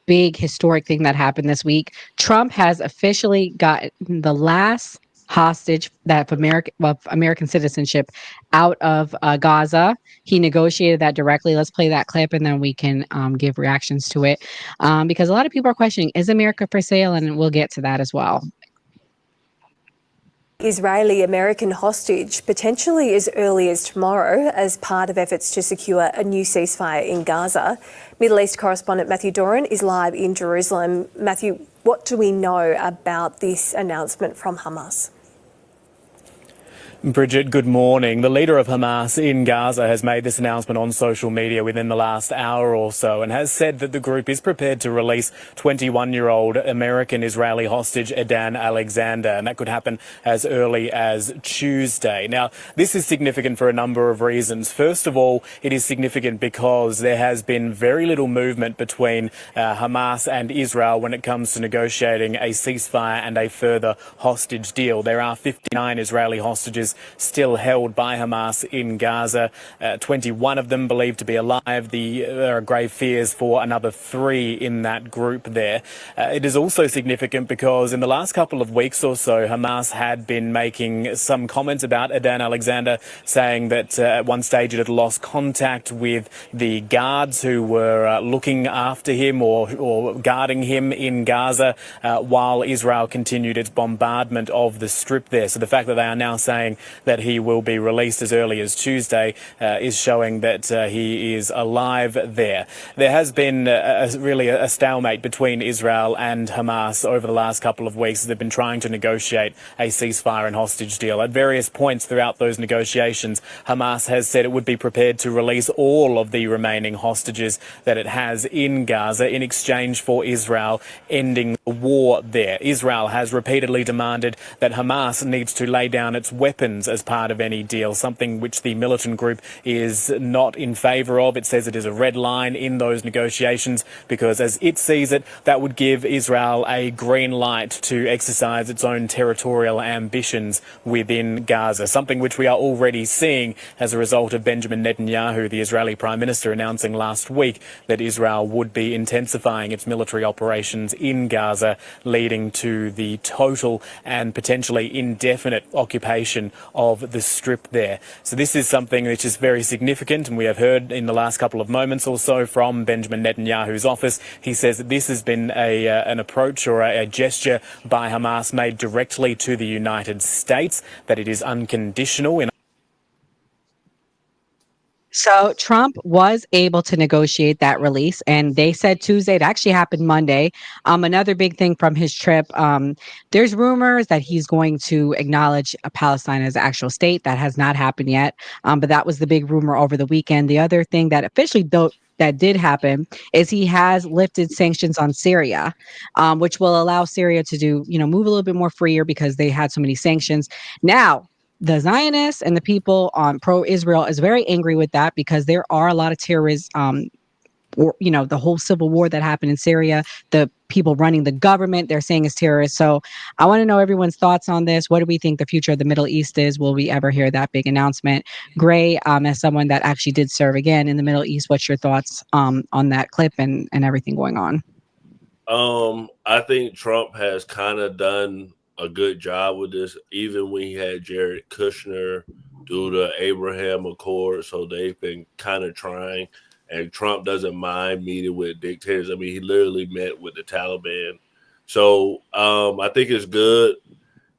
big historic thing that happened this week, Trump has officially gotten the last hostage of American citizenship out of Gaza. He negotiated that directly. Let's play that clip and then we can give reactions to it. Because a lot of people are questioning, is America for sale? And we'll get to that as well. Israeli-American hostage potentially as early as tomorrow as part of efforts to secure a new ceasefire in Gaza. Middle East correspondent Matthew Doran is live in Jerusalem. Matthew, What do we know about this announcement from Hamas? Bridget, good morning. The leader of Hamas in Gaza has made this announcement on social media within the last hour or so and has said that the group is prepared to release 21-year-old American-Israeli hostage Edan Alexander, and that could happen as early as Tuesday. Now, this is significant for a number of reasons. First of all, it is significant because there has been very little movement between Hamas and Israel when it comes to negotiating a ceasefire and a further hostage deal. There are 59 Israeli hostages still held by Hamas in Gaza, 21 of them believed to be alive. There are grave fears for another 3 in that group there. It is also significant because in the last couple of weeks or so, Hamas had been making some comments about Edan Alexander, saying that at one stage it had lost contact with the guards who were looking after him or guarding him in Gaza while Israel continued its bombardment of the strip there. So the fact that they are now saying that he will be released as early as Tuesday is showing that he is alive there. There has been really a stalemate between Israel and Hamas over the last couple of weeks as they've been trying to negotiate a ceasefire and hostage deal. At various points throughout those negotiations, Hamas has said it would be prepared to release all of the remaining hostages that it has in Gaza in exchange for Israel ending the war there. Israel has repeatedly demanded that Hamas needs to lay down its weapons as part of any deal, something which the militant group is not in favour of. It says it is a red line in those negotiations because, as it sees it, that would give Israel a green light to exercise its own territorial ambitions within Gaza, something which we are already seeing as a result of Benjamin Netanyahu, the Israeli Prime Minister, announcing last week that Israel would be intensifying its military operations in Gaza, leading to the total and potentially indefinite occupation of the strip there. So this is something which is very significant, and we have heard in the last couple of moments or so from Benjamin Netanyahu's office. He says that this has been an approach or a gesture by Hamas made directly to the United States, that it is unconditional. So Trump was able to negotiate that release, and they said Tuesday. It actually happened Monday. Another big thing from his trip, there's rumors that he's going to acknowledge Palestine as an actual state. That has not happened yet, but that was the big rumor over the weekend. The other thing that officially that did happen is he has lifted sanctions on Syria, which will allow Syria to move a little bit more freer because they had so many sanctions. Now, the Zionists and the people on pro-Israel is very angry with that because there are a lot of terrorists, the whole civil war that happened in Syria, the people running the government, they're saying is terrorists. So I want to know everyone's thoughts on this. What do we think the future of the Middle East is? Will we ever hear that big announcement? Gray, as someone that actually did serve again in the Middle East, what's your thoughts on that clip and everything going on? I think Trump has kind of done a good job with this, even when he had Jared Kushner do the Abraham Accord. So they've been kind of trying, and Trump doesn't mind meeting with dictators. I mean, he literally met with the Taliban. So I think it's good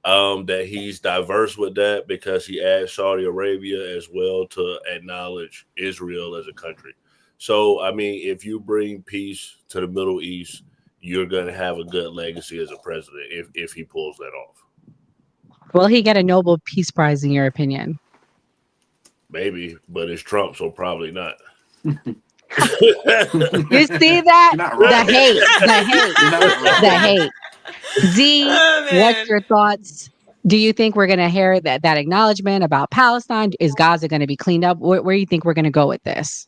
that he's diverse with that because he asked Saudi Arabia as well to acknowledge Israel as a country. So, I mean, if you bring peace to the Middle East, you're going to have a good legacy as a president if he pulls that off. Will he get a Nobel Peace Prize in your opinion? Maybe, but it's Trump, so probably not. You see that? The hate. Z, what's your thoughts? Do you think we're going to hear that acknowledgement about Palestine? Is Gaza going to be cleaned up? Where do you think we're going to go with this?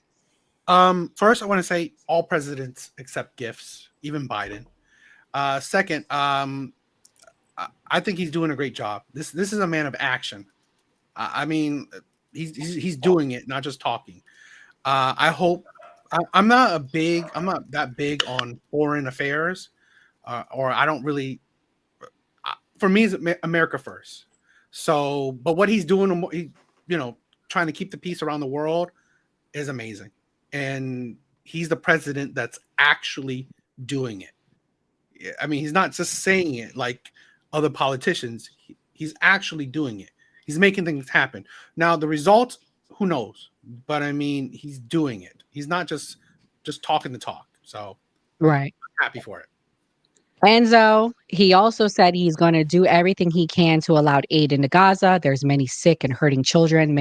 First, I want to say all presidents accept gifts, even Biden. Second, I think he's doing a great job. This is a man of action. I mean, he's doing it, not just talking. I hope I'm not that big on foreign affairs, or I don't really. For me, it's America first. So, but what he's doing, trying to keep the peace around the world, is amazing. And he's the president that's actually doing it. I mean, he's not just saying it like other politicians. He's actually doing it. He's making things happen. Now, the results, who knows? But I mean, he's doing it. He's not just talking the talk. So, right. I'm happy for it. Enzo, he also said he's going to do everything he can to allow aid into Gaza. There's many sick and hurting children.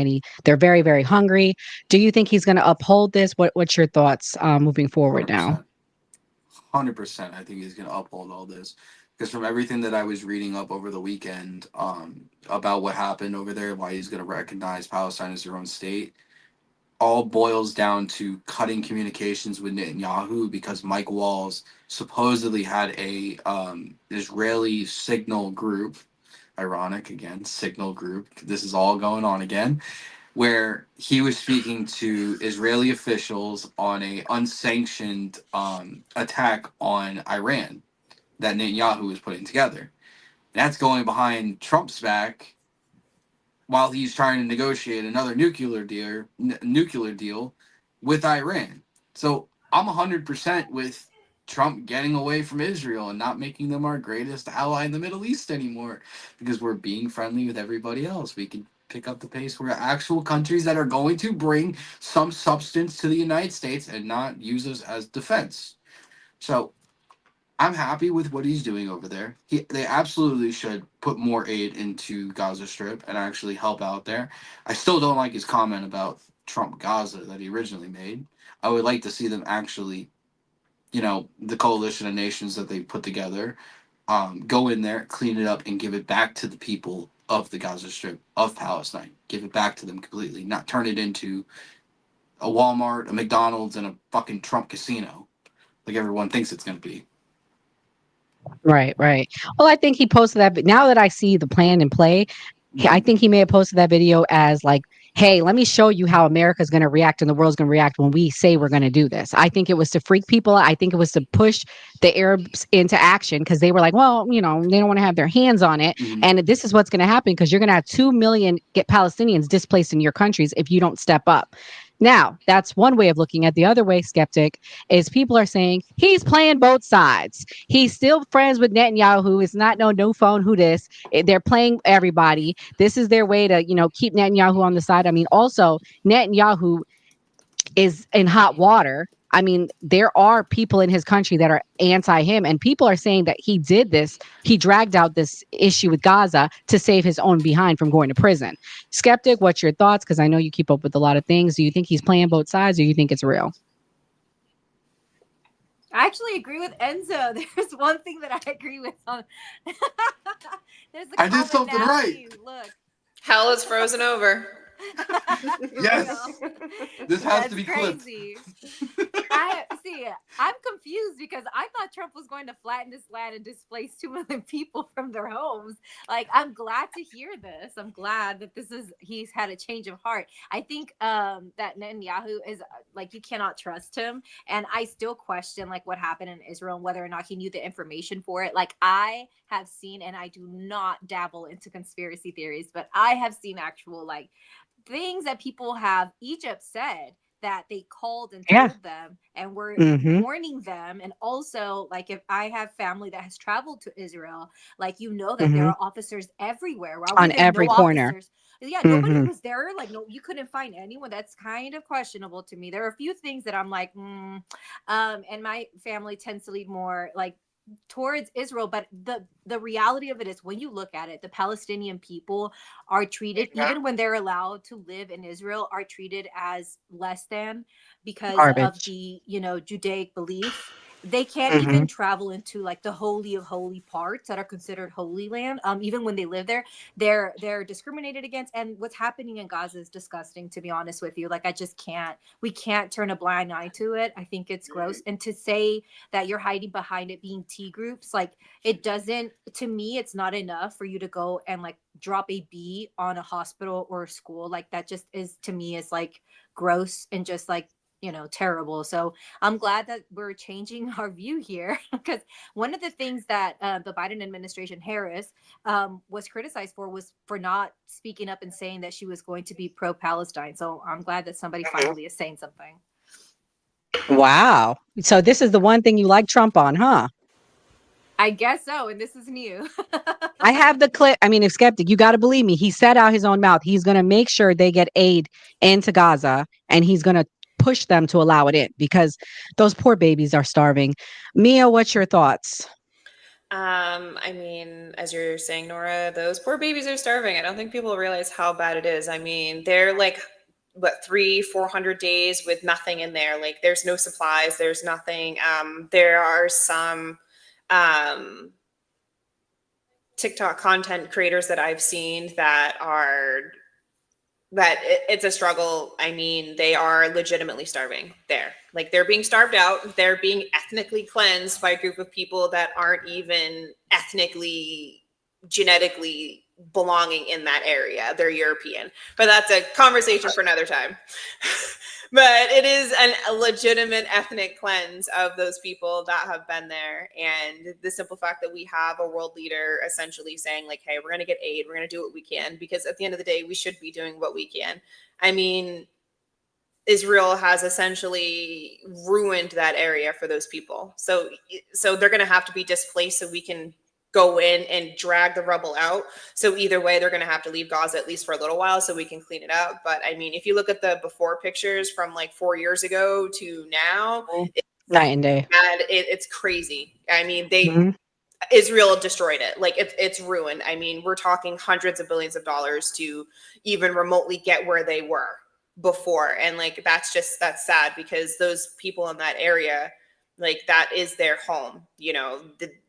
They're very, very hungry. Do you think he's going to uphold this? What's your thoughts moving forward now? 100%. I think he's going to uphold all this because from everything that I was reading up over the weekend about what happened over there, why he's going to recognize Palestine as their own state, all boils down to cutting communications with Netanyahu because Mike Walls supposedly had a Israeli signal group. Ironic again, signal group. This is all going on again, where he was speaking to Israeli officials on a unsanctioned attack on Iran that Netanyahu was putting together. That's going behind Trump's back while he's trying to negotiate another nuclear deal with Iran. So I'm 100% with Trump getting away from Israel and not making them our greatest ally in the Middle East anymore because we're being friendly with everybody else. We can pick up the pace. We're actual countries that are going to bring some substance to the United States and not use us as defense. So I'm happy with what he's doing over there. They absolutely should put more aid into Gaza Strip and actually help out there. I still don't like his comment about Trump Gaza that he originally made. I would like to see them actually, the coalition of nations that they put together, go in there, clean it up, and give it back to the people of the Gaza Strip, of Palestine. Give it back to them completely, not turn it into a Walmart, a McDonald's, and a fucking Trump casino like everyone thinks it's going to be. Right, right. Well, I think he posted that. But now that I see the plan in play, I think he may have posted that video as like, hey, let me show you how America's going to react and the world's going to react when we say we're going to do this. I think it was to freak people. I think it was to push the Arabs into action because they were like, well, they don't want to have their hands on it. And this is what's going to happen because you're going to have 2 million Palestinians displaced in your countries if you don't step up. Now, that's one way of looking at the other way, skeptic, is people are saying he's playing both sides. He's still friends with Netanyahu. It's not no phone who this. They're playing everybody. This is their way to, keep Netanyahu on the side. I mean, also, Netanyahu is in hot water. I mean, there are people in his country that are anti him, and people are saying that he did this. He dragged out this issue with Gaza to save his own behind from going to prison. Skeptic, what's your thoughts? Because I know you keep up with a lot of things. Do you think he's playing both sides, or you think it's real? I actually agree with Enzo. There's one thing that I agree with. There's I did something right. Look, hell is frozen over. Yes. This has to be crazy. I'm confused because I thought Trump was going to flatten this land and displace 2 million people from their homes. Like, I'm glad to hear this. I'm glad that he's had a change of heart. I think that Netanyahu is like, you cannot trust him. And I still question like what happened in Israel and whether or not he knew the information for it. Like, I have seen, and I do not dabble into conspiracy theories, but I have seen actual like things that people have. Egypt said that they called and told them and were warning them. And also, like, if I have family that has traveled to Israel, like, that there are officers everywhere. On every corner. Officers? Yeah, nobody was there. Like, no, you couldn't find anyone. That's kind of questionable to me. There are a few things that I'm like, and my family tends to lead more like towards Israel, but the reality of it is when you look at it, the Palestinian people are treated, even when they're allowed to live in Israel, are treated as less than because of the Judaic belief. They can't even travel into like the holy of holy parts that are considered holy land. Even when they live there, they're discriminated against. And what's happening in Gaza is disgusting, to be honest with you. Like, we can't turn a blind eye to it. I think it's gross. And to say that you're hiding behind it being T groups, like, to me, it's not enough for you to go and like drop a B on a hospital or a school. Like, that just is, to me, is like gross and just like, terrible. So I'm glad that we're changing our view here because one of the things that the Biden administration, Harris, was criticized for was for not speaking up and saying that she was going to be pro-Palestine. So I'm glad that somebody finally is saying something. Wow. So this is the one thing you like Trump on, huh? I guess so. And this is new. I have the clip. I mean, if skeptic, you got to believe me. He said out his own mouth, he's going to make sure they get aid into Gaza and he's going to push them to allow it in because those poor babies are starving. Mia, what's your thoughts? I mean, as you're saying, Nora, those poor babies are starving. I don't think people realize how bad it is. I mean, they're like, what, 300-400 days with nothing in there. Like, there's no supplies, there's nothing. There are some TikTok content creators that I've seen that it's a struggle. I mean, they are legitimately starving there. Like, they're being starved out. They're being ethnically cleansed by a group of people that aren't even ethnically, genetically belonging in that area. They're European, but that's a conversation for another time. But it is a legitimate ethnic cleanse of those people that have been there. And the simple fact that we have a world leader essentially saying, like, hey, we're going to get aid, we're going to do what we can, because at the end of the day, we should be doing what we can. I mean, Israel has essentially ruined that area for those people. So they're going to have to be displaced so we can go in and drag the rubble out. So either way, they're going to have to leave Gaza at least for a little while so we can clean it up. But I mean, if you look at the before pictures from like 4 years ago to now, Night and day. It's crazy. I mean, Israel destroyed it. Like, it's ruined. I mean, we're talking hundreds of billions of dollars to even remotely get where they were before. And like, that's sad, because those people in that area, like, that is their home. You know,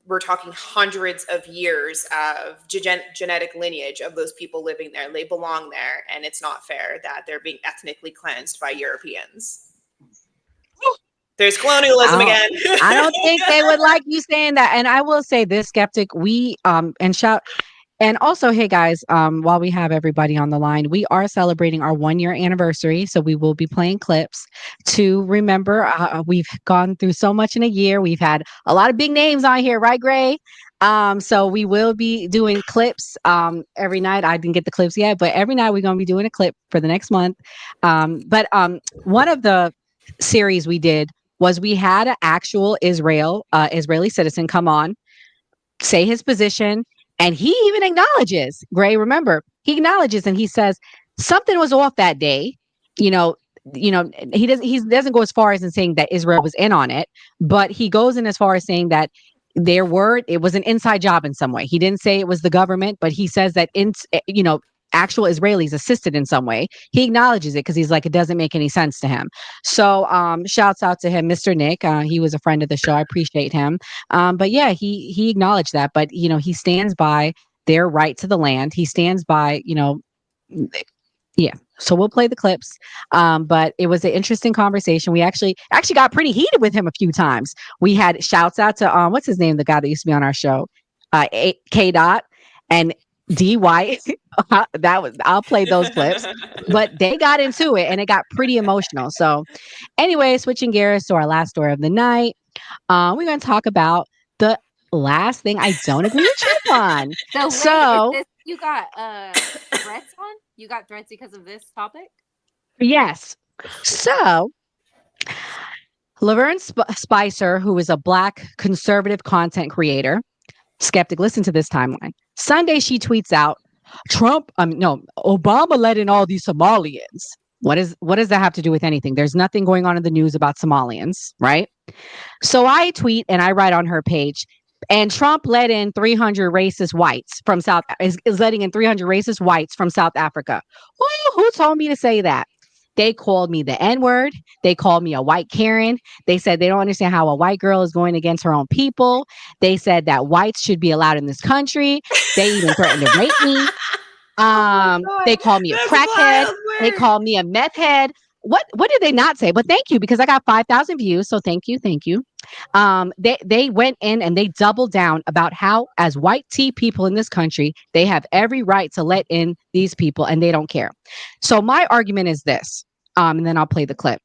we're talking hundreds of years of genetic lineage of those people living there. They belong there, and it's not fair that they're being ethnically cleansed by Europeans. There's colonialism again. I don't think they would like you saying that. And I will say this, Skeptic, and also, hey guys, while we have everybody on the line, we are celebrating our 1-year anniversary. So we will be playing clips to remember. We've gone through so much in a year. We've had a lot of big names on here, right, Gray? So we will be doing clips every night. I didn't get the clips yet, but every night we're going to be doing a clip for the next month. But one of the series we did was we had an actual Israeli citizen come on, say his position. And he even acknowledges, Gray, remember, he acknowledges and he says something was off that day. He doesn't go as far as in saying that Israel was in on it, but he goes in as far as saying that it was an inside job in some way. He didn't say it was the government, but he says that actual Israelis assisted in some way. He acknowledges it because he's like, it doesn't make any sense to him. So shouts out to him, Mr. Nick. He was a friend of the show. I appreciate him. But yeah, he acknowledged that. But, he stands by their right to the land. He stands by, yeah. So we'll play the clips. But it was an interesting conversation. We actually got pretty heated with him a few times. We had shouts out to, what's his name? The guy that used to be on our show, K Dot and D White. I'll play those clips, but they got into it and it got pretty emotional. So anyway, switching gears to our last story of the night. We're going to talk about the last thing I don't agree with Trump on. So you got threats on? You got threats because of this topic? Yes. So Laverne Spicer, who is a Black conservative content creator, Skeptic, listen to this timeline. Sunday, she tweets out, Obama let in all these Somalians. What does that have to do with anything? There's nothing going on in the news about Somalians, right? So I tweet and I write on her page, and Trump let in 300 racist whites from is letting in 300 racist whites from South Africa. Well, who told me to say that? They called me the N-word. They called me a white Karen. They said they don't understand how a white girl is going against her own people. They said that whites should be allowed in this country. They even threatened to rape me. They called me a crackhead. They called me a meth head. What did they not say? But thank you, because I got 5,000 views. So thank you. They went in and they doubled down about how, as white tea people in this country, they have every right to let in these people and they don't care. So my argument is this, and then I'll play the clip.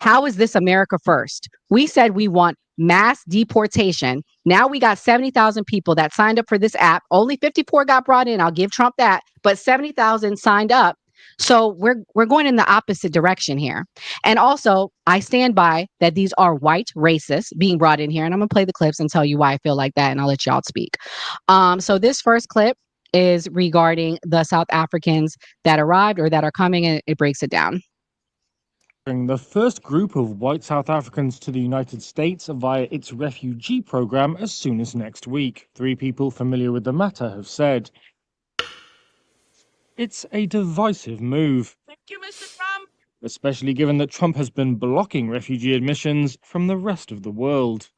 How is this America first? We said we want mass deportation. Now we got 70,000 people that signed up for this app. Only 54 got brought in. I'll give Trump that, but 70,000 signed up. So we're going in the opposite direction here. And also, I stand by that these are white racists being brought in here. And I'm going to play the clips and tell you why I feel like that. And I'll let y'all speak. So this first clip is regarding the South Africans that arrived or that are coming, and it breaks it down. The first group of white South Africans to the United States via its refugee program as soon as next week. 3 people familiar with the matter have said. It's a divisive move. Thank you, Mr. Trump. Especially given that Trump has been blocking refugee admissions from the rest of the world.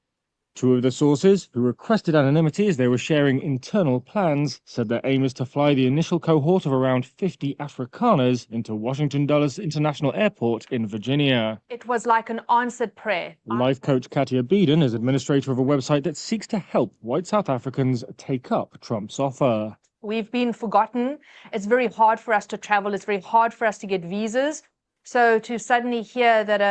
2 of the sources, who requested anonymity as they were sharing internal plans, said their aim is to fly the initial cohort of around 50 Afrikaners into Washington Dulles International Airport in Virginia. It was like an answered prayer. Life coach Katia Beeden is administrator of a website that seeks to help white South Africans take up Trump's offer. We've been forgotten. It's very hard for us to travel. It's very hard for us to get visas. So to suddenly hear that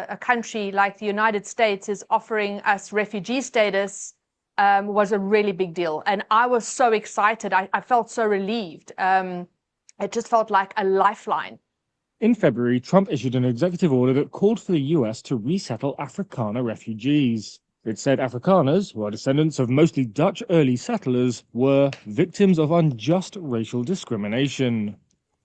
a country like the United States is offering us refugee status was a really big deal. And I was so excited. I felt so relieved. It just felt like a lifeline. In February, Trump issued an executive order that called for the US to resettle Afrikaner refugees. It said Afrikaners, who are descendants of mostly Dutch early settlers, were victims of unjust racial discrimination.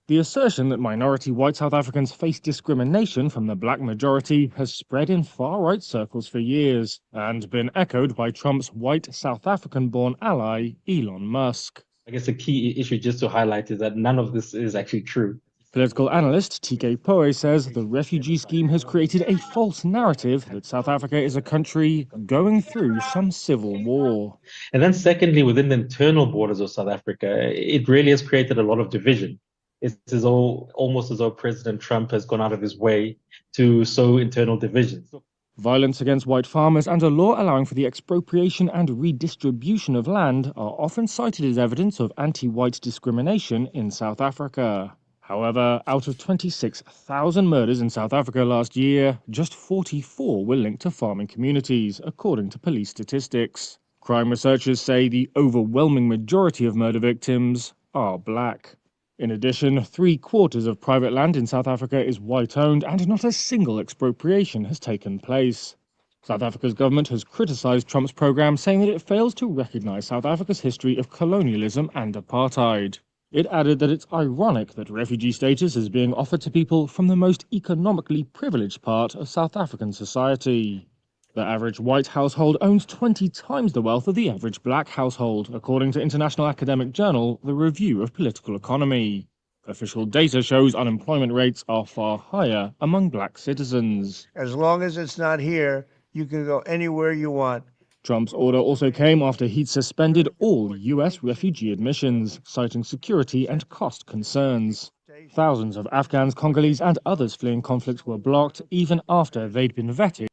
The assertion that minority white South Africans face discrimination from the black majority has spread in far-right circles for years and been echoed by Trump's white South African-born ally, Elon Musk. I guess the key issue just to highlight is that none of this is actually true. Political analyst TK Poe says the refugee scheme has created a false narrative that South Africa is a country going through some civil war. And then secondly, within the internal borders of South Africa, it really has created a lot of division. It's almost as though President Trump has gone out of his way to sow internal divisions. Violence against white farmers and a law allowing for the expropriation and redistribution of land are often cited as evidence of anti-white discrimination in South Africa. However, out of 26,000 murders in South Africa last year, just 44 were linked to farming communities, according to police statistics. Crime researchers say the overwhelming majority of murder victims are black. In addition, 3/4 of private land in South Africa is white-owned and not a single expropriation has taken place. South Africa's government has criticized Trump's program, saying that it fails to recognize South Africa's history of colonialism and apartheid. It added that it's ironic that refugee status is being offered to people from the most economically privileged part of South African society. The average white household owns 20 times the wealth of the average black household, according to international academic journal The Review of Political Economy. Official data shows unemployment rates are far higher among black citizens. As long as it's not here, you can go anywhere you want. Trump's order also came after he'd suspended all US refugee admissions, citing security and cost concerns. Thousands of Afghans, Congolese, and others fleeing conflicts were blocked even after they'd been vetted.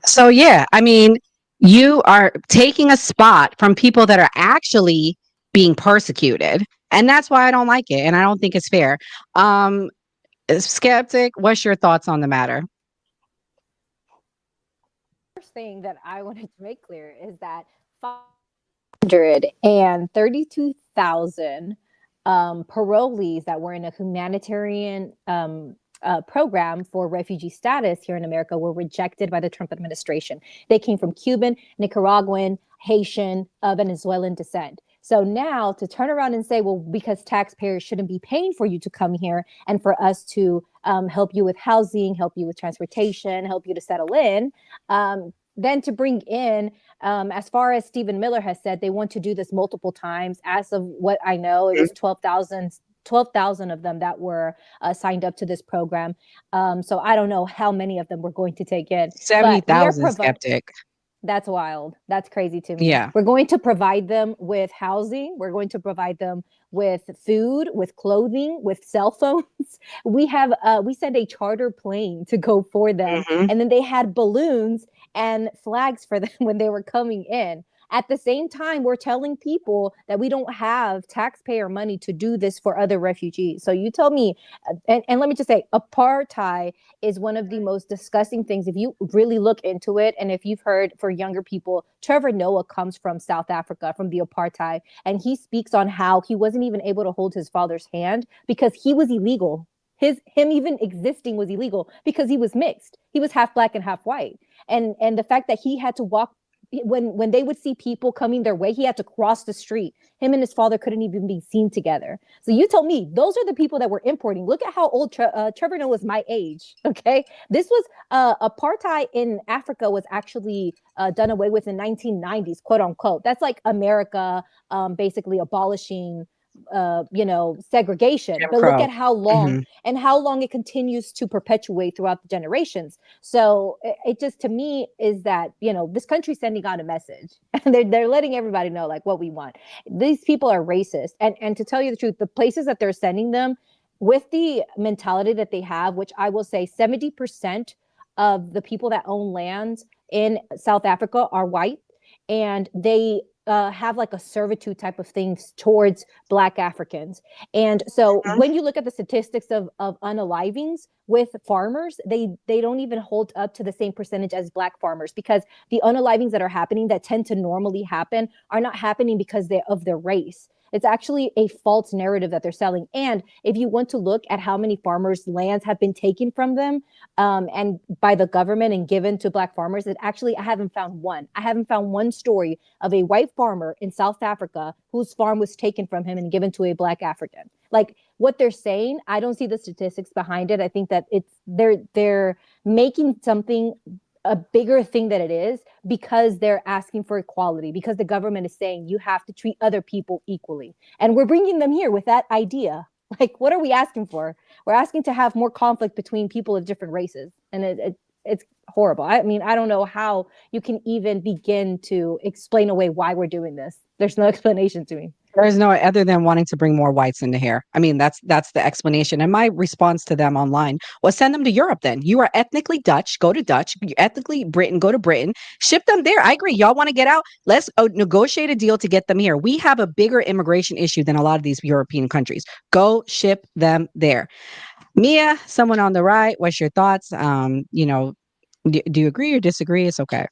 So, yeah, I mean, you are taking a spot from people that are actually being persecuted. And that's why I don't like it. And I don't think it's fair. Skeptic, what's your thoughts on the matter? First thing that I wanted to make clear is that 532,000 parolees that were in a humanitarian program for refugee status here in America were rejected by the Trump administration. They came from Cuban, Nicaraguan, Haitian, Venezuelan descent. So now to turn around and say, well, because taxpayers shouldn't be paying for you to come here and for us to help you with housing, help you with transportation, help you to settle in, then to bring in, as far as Stephen Miller has said, they want to do this multiple times. As of what I know, it was 12,000 of them that were signed up to this program. So I don't know how many of them we're going to take in. 70,000 skeptic. That's wild. That's crazy to me. Yeah. We're going to provide them with housing. We're going to provide them with food, with clothing, with cell phones. We sent a charter plane to go for them. Mhm. And then they had balloons and flags for them when they were coming in. At the same time, we're telling people that we don't have taxpayer money to do this for other refugees. So you tell me, and let me just say, apartheid is one of the most disgusting things. If you really look into it, and if you've heard for younger people, Trevor Noah comes from South Africa, from the apartheid, and he speaks on how he wasn't even able to hold his father's hand because he was illegal. Him even existing was illegal because he was mixed. He was half black and half white. And the fact that he had to walk when they would see people coming their way, he had to cross the street. Him and his father couldn't even be seen together. So you tell me, those are the people that we're importing. Look at how old Trevor Noah was my age. Okay, this was apartheid in Africa was actually done away with in 1990s, quote unquote. That's like America basically abolishing segregation. Jim But look Crow. at how long Mhm. and how long it continues to perpetuate throughout the generations. So it just, to me, is that, this country's sending out a message and they're letting everybody know like what we want. These people are racist. And to tell you the truth, the places that they're sending them with the mentality that they have, which I will say 70% of the people that own lands in South Africa are white, and they have like a servitude type of things towards Black Africans. And so when you look at the statistics of unalivings with farmers, they don't even hold up to the same percentage as Black farmers, because the unalivings that are happening that tend to normally happen are not happening because of their race. It's actually a false narrative that they're selling. And if you want to look at how many farmers' lands have been taken from them and by the government and given to Black farmers, I haven't found one. I haven't found one story of a white farmer in South Africa whose farm was taken from him and given to a Black African. Like what they're saying, I don't see the statistics behind it. I think that they're making something a bigger thing than it is, because they're asking for equality, because the government is saying you have to treat other people equally. And we're bringing them here with that idea. Like, what are we asking for? We're asking to have more conflict between people of different races. And it's horrible. I mean, I don't know how you can even begin to explain away why we're doing this. There's no explanation to me. There's no other than wanting to bring more whites into here. I mean, that's the explanation. And my response to them online was, send them to Europe then. You are ethnically Dutch, go to Dutch. You're ethnically Britain, go to Britain. Ship them there. I agree. Y'all want to get out? Let's negotiate a deal to get them here. We have a bigger immigration issue than a lot of these European countries. Go ship them there. Mia, someone on the right, what's your thoughts? Do you agree or disagree? It's okay.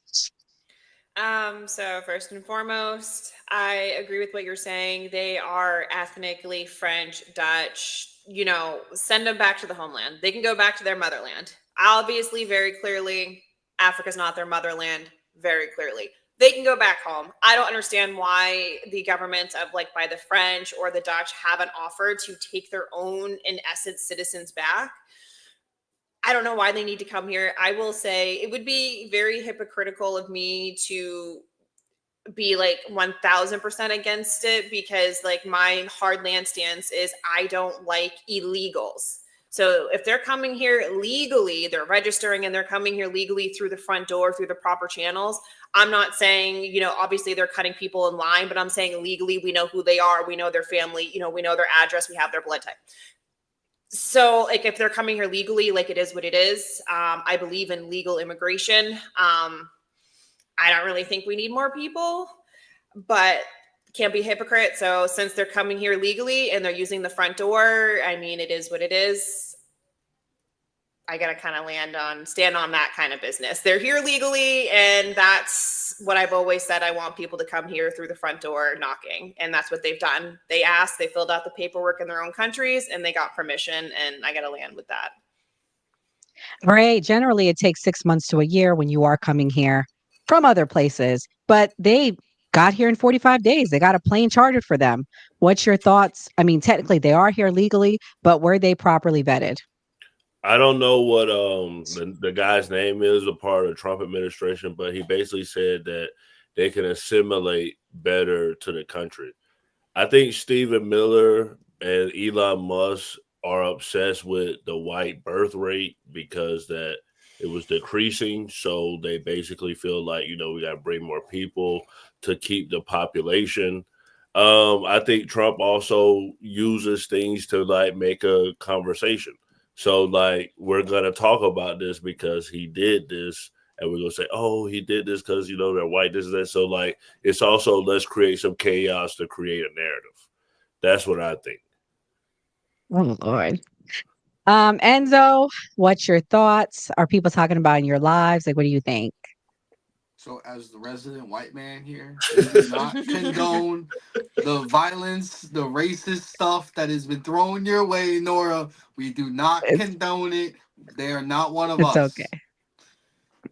So first and foremost, I agree with what you're saying. They are ethnically French, Dutch, send them back to the homeland. They can go back to their motherland. Obviously, very clearly, Africa's not their motherland, very clearly. They can go back home. I don't understand why the government of by the French or the Dutch haven't offered to take their own, in essence, citizens back. I don't know why they need to come here. I will say it would be very hypocritical of me to be 1000% against it, because my hard land stance is I don't like illegals. So if they're coming here legally, they're registering and they're coming here legally through the front door, through the proper channels. I'm not saying, obviously they're cutting people in line, but I'm saying legally, we know who they are. We know their family, we know their address. We have their blood type. So if they're coming here legally, it is what it is. I believe in legal immigration. I don't really think we need more people, but can't be a hypocrite. So since they're coming here legally and they're using the front door, I mean, it is what it is. I got to kind of stand on that kind of business. They're here legally, and that's what I've always said. I want people to come here through the front door knocking, and that's what they've done. They asked, they filled out the paperwork in their own countries, and they got permission, and I got to land with that. Great. Generally, it takes 6 months to a year when you are coming here from other places, but they got here in 45 days. They got a plane chartered for them. What's your thoughts? I mean, technically, they are here legally, but were they properly vetted? I don't know what the guy's name is, a part of the Trump administration, but he basically said that they can assimilate better to the country. I think Stephen Miller and Elon Musk are obsessed with the white birth rate because that it was decreasing. So they basically feel like, we got to bring more people to keep the population. I think Trump also uses things to make a conversation. So we're going to talk about this because he did this, and we're going to say, oh, he did this because, they're white, this and that. So it's also, let's create some chaos to create a narrative. That's what I think. Oh, Lord. Enzo, what's your thoughts? Are people talking about in your lives? What do you think? So as the resident white man here, we do not condone the violence, the racist stuff that has been thrown your way, Nora. We do not condone it. They are not one of us. It's okay.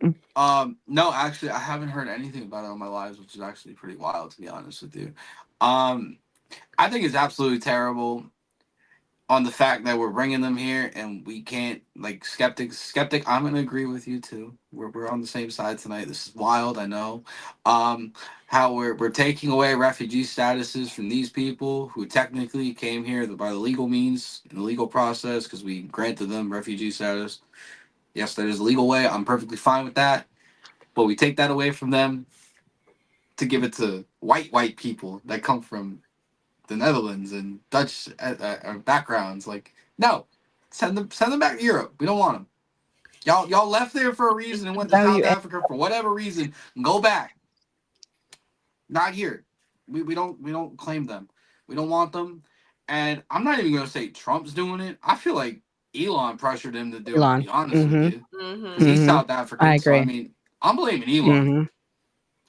No, actually, I haven't heard anything about it on my lives, which is actually pretty wild, to be honest with you. I think it's absolutely terrible on the fact that we're bringing them here and we can't, like, skeptic. I'm gonna agree with you too. We're on the same side tonight. This is wild, I know. How we're taking away refugee statuses from these people who technically came here by the legal means in the legal process because we granted them refugee status. Yes, that is a legal way. I'm perfectly fine with that. But we take that away from them to give it to white people that come from the Netherlands and Dutch backgrounds. Like, no, send them back to Europe. We don't want them. Y'all left there for a reason and went to South Africa for whatever reason. Go back. Not here. We don't claim them. We don't want them. And I'm not even gonna say Trump's doing it. I feel like Elon pressured him to do it. To Elon. be honest with you, Mm-hmm. because he's South African. I So I agree. mean, I'm blaming Elon.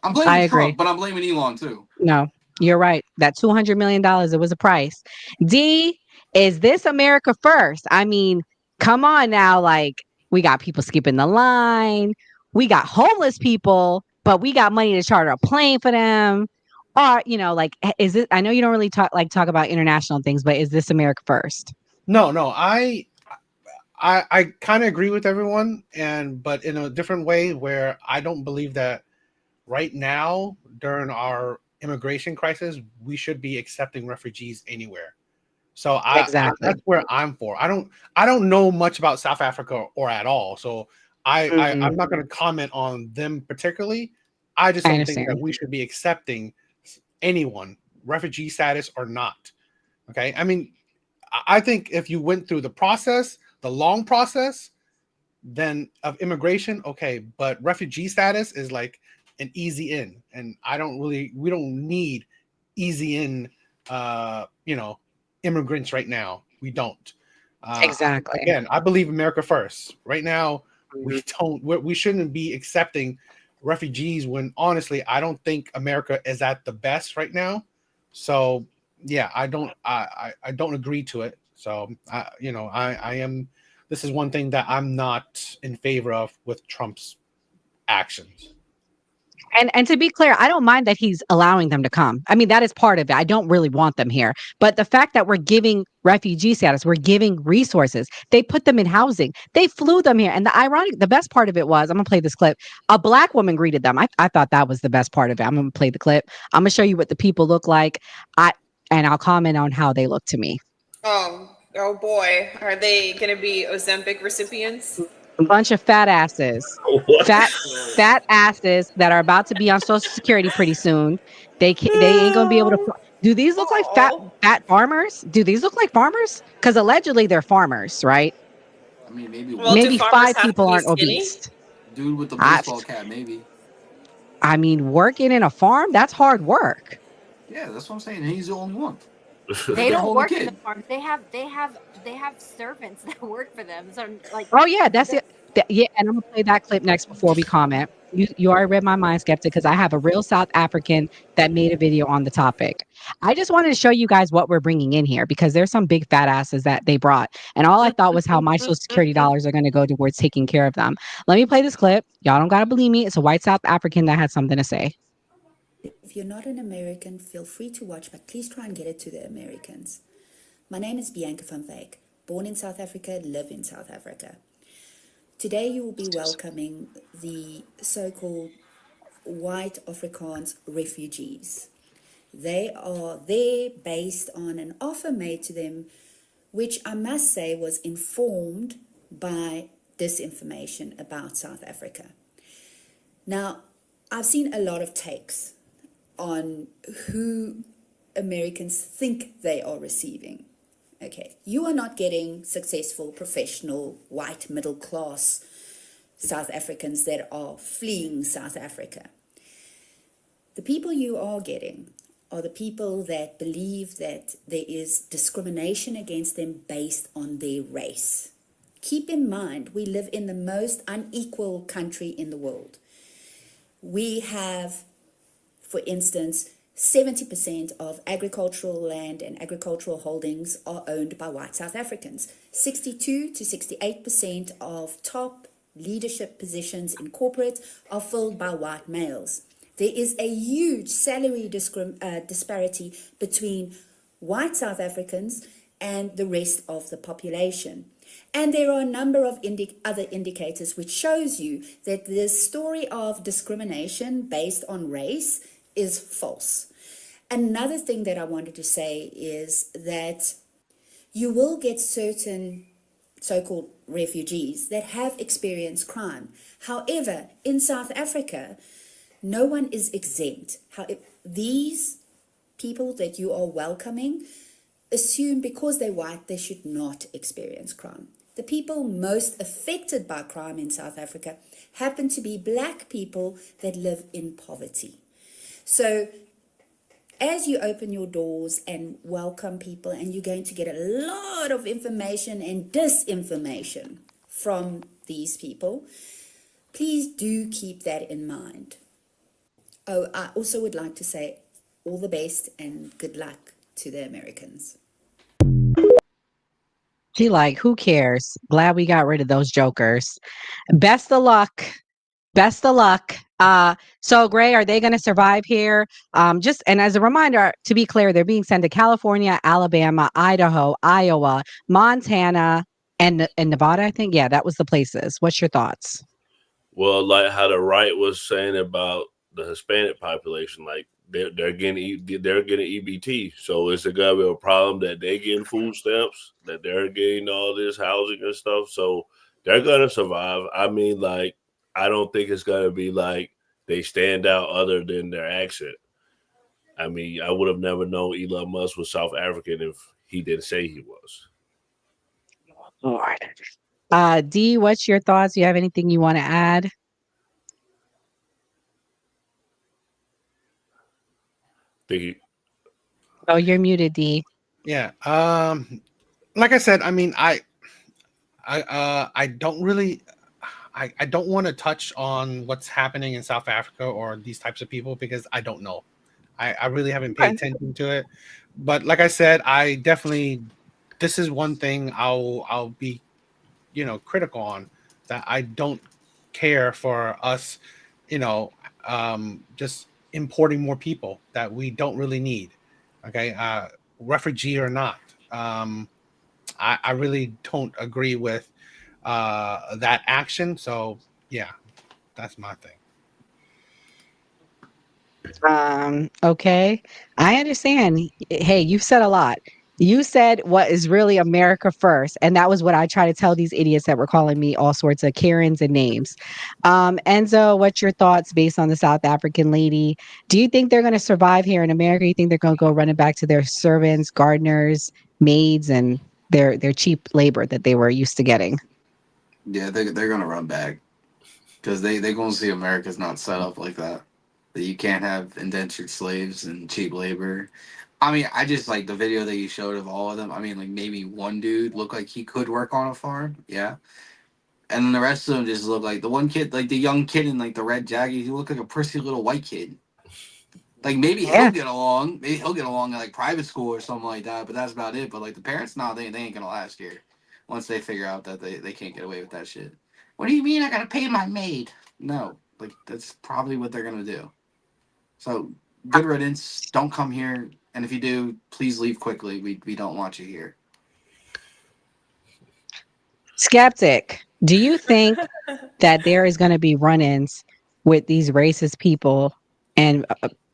I'm I blaming agree. Trump, but I'm blaming Elon too. No, you're right. That $200 million, it was a price. D, is this America first? I mean, come on now. Like, we got people skipping the line. We got homeless people, but we got money to charter a plane for them. Or, like, is it, I know you don't really talk about international things, but is this America first? No, I kind of agree with everyone, but in a different way, where I don't believe that right now during our immigration crisis we should be accepting refugees anywhere. So Exactly. that's where I'm for. I don't know much about South Africa or at all, so I'm not going to comment on them particularly. I just don't think that we should be accepting anyone, refugee status or not. Okay, I mean, I think if you went through the process, the long process, then of immigration, okay, but refugee status is like an easy in, and we don't need easy in, immigrants right now. We don't. Exactly. Again, I believe America first. Right now, we shouldn't be accepting refugees when honestly, I don't think America is at the best right now. So yeah, I don't agree to it. So I am. This is one thing that I'm not in favor of with Trump's actions. And to be clear, I don't mind that he's allowing them to come. I mean, that is part of it. I don't really want them here. But the fact that we're giving refugee status, we're giving resources, they put them in housing, they flew them here. And the best part of it was, I'm going to play this clip. A Black woman greeted them. I thought that was the best part of it. I'm going to play the clip. I'm going to show you what the people look like. And I'll comment on how they look to me. Oh boy. Are they going to be Ozempic recipients? A bunch of fat asses. Fat asses that are about to be on Social Security pretty soon. They ain't gonna be able to. Do these look like fat farmers? Do these look like farmers? Because allegedly they're farmers, right? I mean, maybe maybe 5 people aren't obese. Dude with the baseball cap, maybe. I mean, working in a farm, that's hard work. Yeah, that's what I'm saying. He's the only one. They don't work in the farms. They have servants that work for them. So like, oh yeah, that's it. Yeah, and I'm gonna play that clip next before we comment. You already read my mind, Skeptic, because I have a real South African that made a video on the topic. I just wanted to show you guys what we're bringing in here because there's some big fat asses that they brought, and all I thought was how my Social Security dollars are going to go towards taking care of them. Let me play this clip. Y'all don't gotta believe me. It's a white South African that had something to say. If you're not an American, feel free to watch, but please try and get it to the Americans. My name is Bianca van Wyk, born in South Africa, live in South Africa. Today you will be welcoming the so-called white Afrikaans refugees. They are there based on an offer made to them, which I must say was informed by disinformation about South Africa. Now, I've seen a lot of takes on who Americans think they are receiving. Okay, you are not getting successful, professional, white, middle class South Africans that are fleeing South Africa. The people you are getting are the people that believe that there is discrimination against them based on their race. Keep in mind, we live in the most unequal country in the world. We have, for instance, 70% of agricultural land and agricultural holdings are owned by white South Africans. 62 to 68% of top leadership positions in corporate are filled by white males. There is a huge salary disparity between white South Africans and the rest of the population. And there are a number of other indicators which shows you that this story of discrimination based on race is false. Another thing that I wanted to say is that you will get certain so-called refugees that have experienced crime. However, in South Africa, no one is exempt. These people that you are welcoming assume because they're white, they should not experience crime. The people most affected by crime in South Africa happen to be black people that live in poverty. So as you open your doors and welcome people, and you're going to get a lot of information and disinformation from these people, please do keep that in mind. Oh, I also would like to say all the best and good luck to the Americans. She like, who cares? Glad we got rid of those jokers. Best of luck. Best of luck. So Gray, are they going to survive here? Just and as a reminder, to be clear, they're being sent to California, Alabama, Idaho, Iowa, Montana, and Nevada. I think, yeah, that was the places. What's your thoughts? Well, like how the right was saying about the Hispanic population, like they're getting EBT. So is it gonna be a problem that they're getting food stamps, that they're getting all this housing and stuff? So they're gonna survive. I mean, like, I don't think it's gonna be like they stand out other than their accent. I mean, I would have never known Elon Musk was South African if he didn't say he was. Lord. Dee, what's your thoughts? Do you have anything you want to add? Oh, you're muted, Dee. Yeah. Like I said, I mean, I don't really, I don't want to touch on what's happening in South Africa or these types of people because I don't know. I really haven't paid attention to it. But like I said, I definitely, this is one thing I'll be, critical on, that I don't care for us, just importing more people that we don't really need. Okay. Refugee or not. I really don't agree with that action. So yeah, that's my thing. Okay. I understand. Hey, you've said a lot. You said what is really America first. And that was what I try to tell these idiots that were calling me all sorts of Karens and names. Enzo, what's your thoughts based on the South African lady? Do you think they're going to survive here in America? You think they're going to go running back to their servants, gardeners, maids, and their cheap labor that they were used to getting? Yeah, they're gonna run back because they gonna see America's not set up like that. That you can't have indentured slaves and cheap labor. I mean, I just like the video that you showed of all of them. I mean, like maybe one dude looked like he could work on a farm, yeah, and then the rest of them just look like the one kid, like the young kid in like the red jacket. He looked like a prissy little white kid. Like maybe he'll get along. Maybe he'll get along in like private school or something like that. But that's about it. But like the parents, no, they ain't gonna last here. Once they figure out that they can't get away with that shit. What do you mean I gotta pay my maid? No, like that's probably what they're gonna do. So good riddance. Don't come here. And if you do, please leave quickly. We don't want you here. Skeptic, do you think that there is going to be run-ins with these racist people and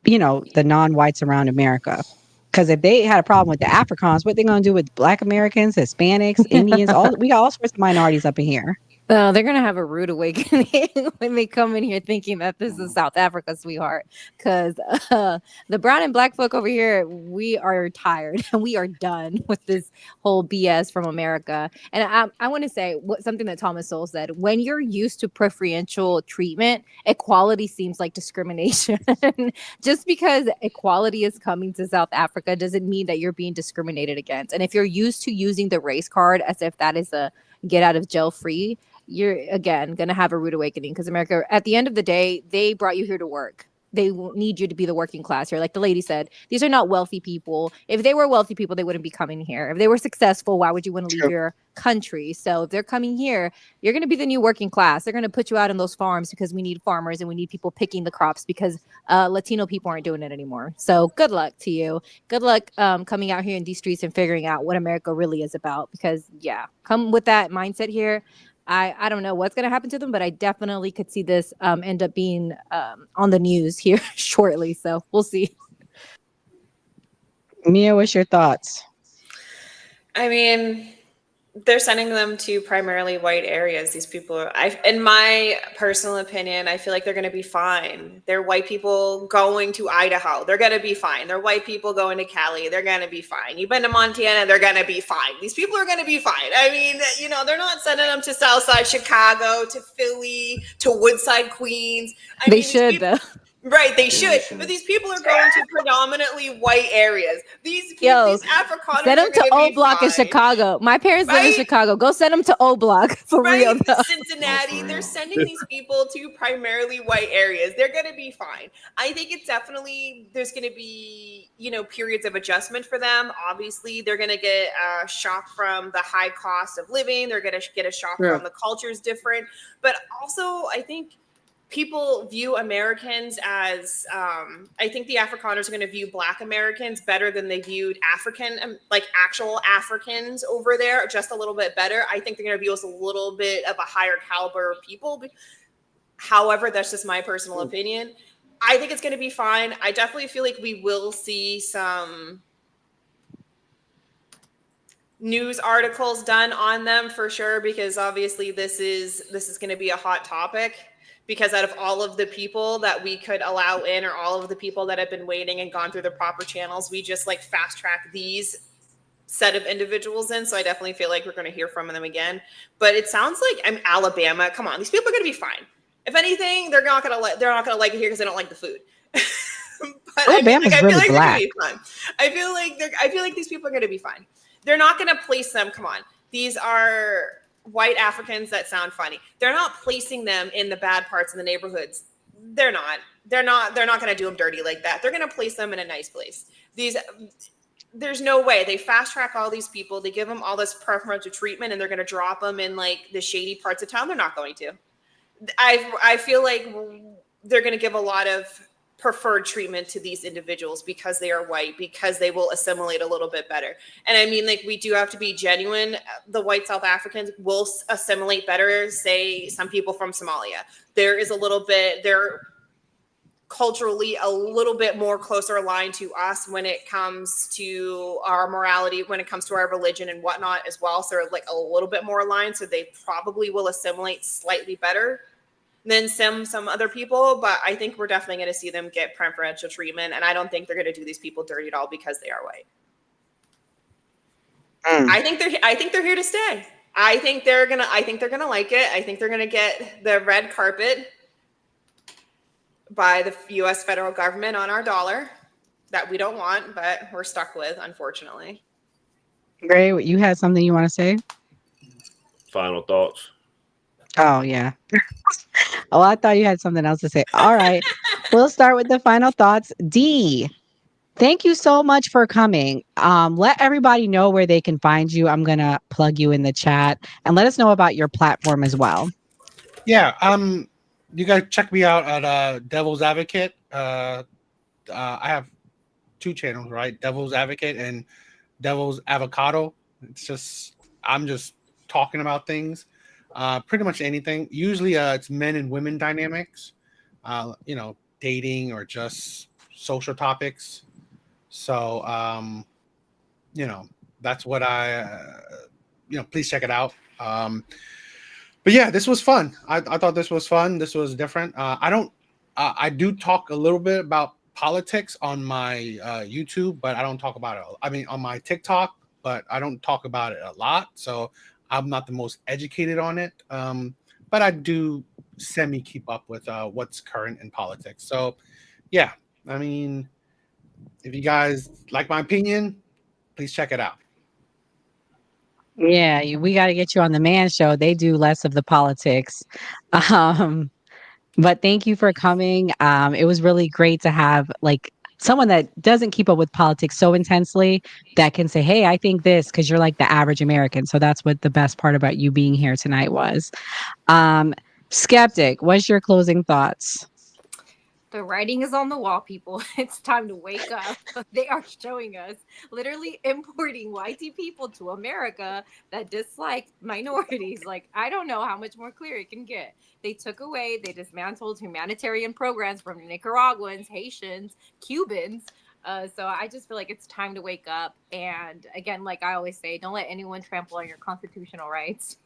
the non-whites around America? Because if they had a problem with the Africans, what they going to do with Black Americans, Hispanics, Indians? We got all sorts of minorities up in here. They're going to have a rude awakening when they come in here thinking that this is South Africa, sweetheart. Because the brown and black folk over here, we are tired and we are done with this whole BS from America. And I want to say something that Thomas Sowell said. When you're used to preferential treatment, equality seems like discrimination. Just because equality is coming to South Africa doesn't mean that you're being discriminated against. And if you're used to using the race card as if that is a get out of jail free, you're again going to have a rude awakening because America, at the end of the day, they brought you here to work. they need you to be the working class here. Like the lady said, these are not wealthy people. If they were wealthy people, they wouldn't be coming here. If they were successful, why would you want to leave your country? So if they're coming here, you're going to be the new working class. They're going to put you out in those farms because we need farmers and we need people picking the crops because Latino people aren't doing it anymore. So good luck to you. Good luck coming out here in these streets and figuring out what America really is about. Because yeah, come with that mindset here. I don't know what's going to happen to them, but I definitely could see this end up being on the news here shortly. So we'll see. Mia, what's your thoughts? I mean, they're sending them to primarily white areas. These people, in my personal opinion, I feel like they're going to be fine. They're white people going to Idaho. They're going to be fine. They're white people going to Cali. They're going to be fine. You've been to Montana. They're going to be fine. These people are going to be fine. I mean, you know, they're not sending them to Southside Chicago, to Philly, to Woodside, Queens. They should, though. Right, they should. But these people are going to predominantly white areas. These Afrikaners send them are to going O be Block in fine. Chicago. My parents live in Right? Chicago. Go send them to O Block for real. Though. Cincinnati, they're sending these people to primarily white areas. They're going to be fine. I think it's definitely, there's going to be, you know, periods of adjustment for them. Obviously, they're going to get a shock from the high cost of living. They're going to get a shock from the culture's different. But also, I think people view Americans as, I think the Afrikaners are going to view Black Americans better than they viewed African, like actual Africans over there, just a little bit better. I think they're going to view us a little bit of a higher caliber of people. However, that's just my personal opinion. I think it's going to be fine. I definitely feel like we will see some news articles done on them for sure, because obviously this is going to be a hot topic. Because out of all of the people that we could allow in, or all of the people that have been waiting and gone through the proper channels, we just like fast track these set of individuals in. So I definitely feel like we're going to hear from them again. But it sounds like Alabama. Come on, these people are going to be fine. If anything, they're not going to like it here because they don't like the food. But Alabama's I feel really like black. they're going to be fine. I feel like these people are going to be fine. They're not going to place them. Come on, these are white Africans that sound funny. They're not placing them in the bad parts in the neighborhoods. They're not going to do them dirty like that. They're going to place them in a nice place. There's no way. They fast track all these people. They give them all this preferential treatment, and they're going to drop them in like the shady parts of town. They're not going to. I feel like they're going to give a lot of preferred treatment to these individuals because they are white, because they will assimilate a little bit better. And I mean, like, we do have to be genuine. The white South Africans will assimilate better, say some people from Somalia. They're culturally a little bit more closer aligned to us when it comes to our morality, when it comes to our religion and whatnot as well. So they're like a little bit more aligned. So they probably will assimilate slightly better than some other people, but I think we're definitely going to see them get preferential treatment, and I don't think they're going to do these people dirty at all because they are white. I think they're here to stay. I think they're gonna like it. I think they're gonna get the red carpet by the U.S. federal government on our dollar that we don't want, but we're stuck with, unfortunately. Gray, you had something you want to say? Final thoughts. Oh, yeah. Oh, I thought you had something else to say. All right. We'll start with the final thoughts. D, thank you so much for coming. Let everybody know where they can find you. I'm going to plug you in the chat, and let us know about your platform as well. Yeah. You guys check me out at Devil's Advocate. I have two channels, right? Devil's Advocate and Devil's Avocado. I'm just talking about things. Pretty much anything. Usually it's men and women dynamics, dating or just social topics. So, that's what please check it out. But yeah, this was fun. I thought this was fun. This was different. I do talk a little bit about politics on my YouTube, but I don't talk about it. I mean, on my TikTok, but I don't talk about it a lot. So I'm not the most educated on it, but I do semi keep up with what's current in politics. So, yeah, I mean, if you guys like my opinion, please check it out. Yeah, we got to get you on the Man Show. They do less of the politics. But thank you for coming. It was really great to have like someone that doesn't keep up with politics so intensely that can say, hey, I think this, because you're like the average American. So that's what the best part about you being here tonight was. Skeptic, what's your closing thoughts? The writing is on the wall, people. It's time to wake up. They are showing us literally importing whitey people to America that dislike minorities. Like, I don't know how much more clear it can get. They dismantled humanitarian programs from Nicaraguans, Haitians, Cubans. So I just feel like it's time to wake up. And again, like I always say, don't let anyone trample on your constitutional rights.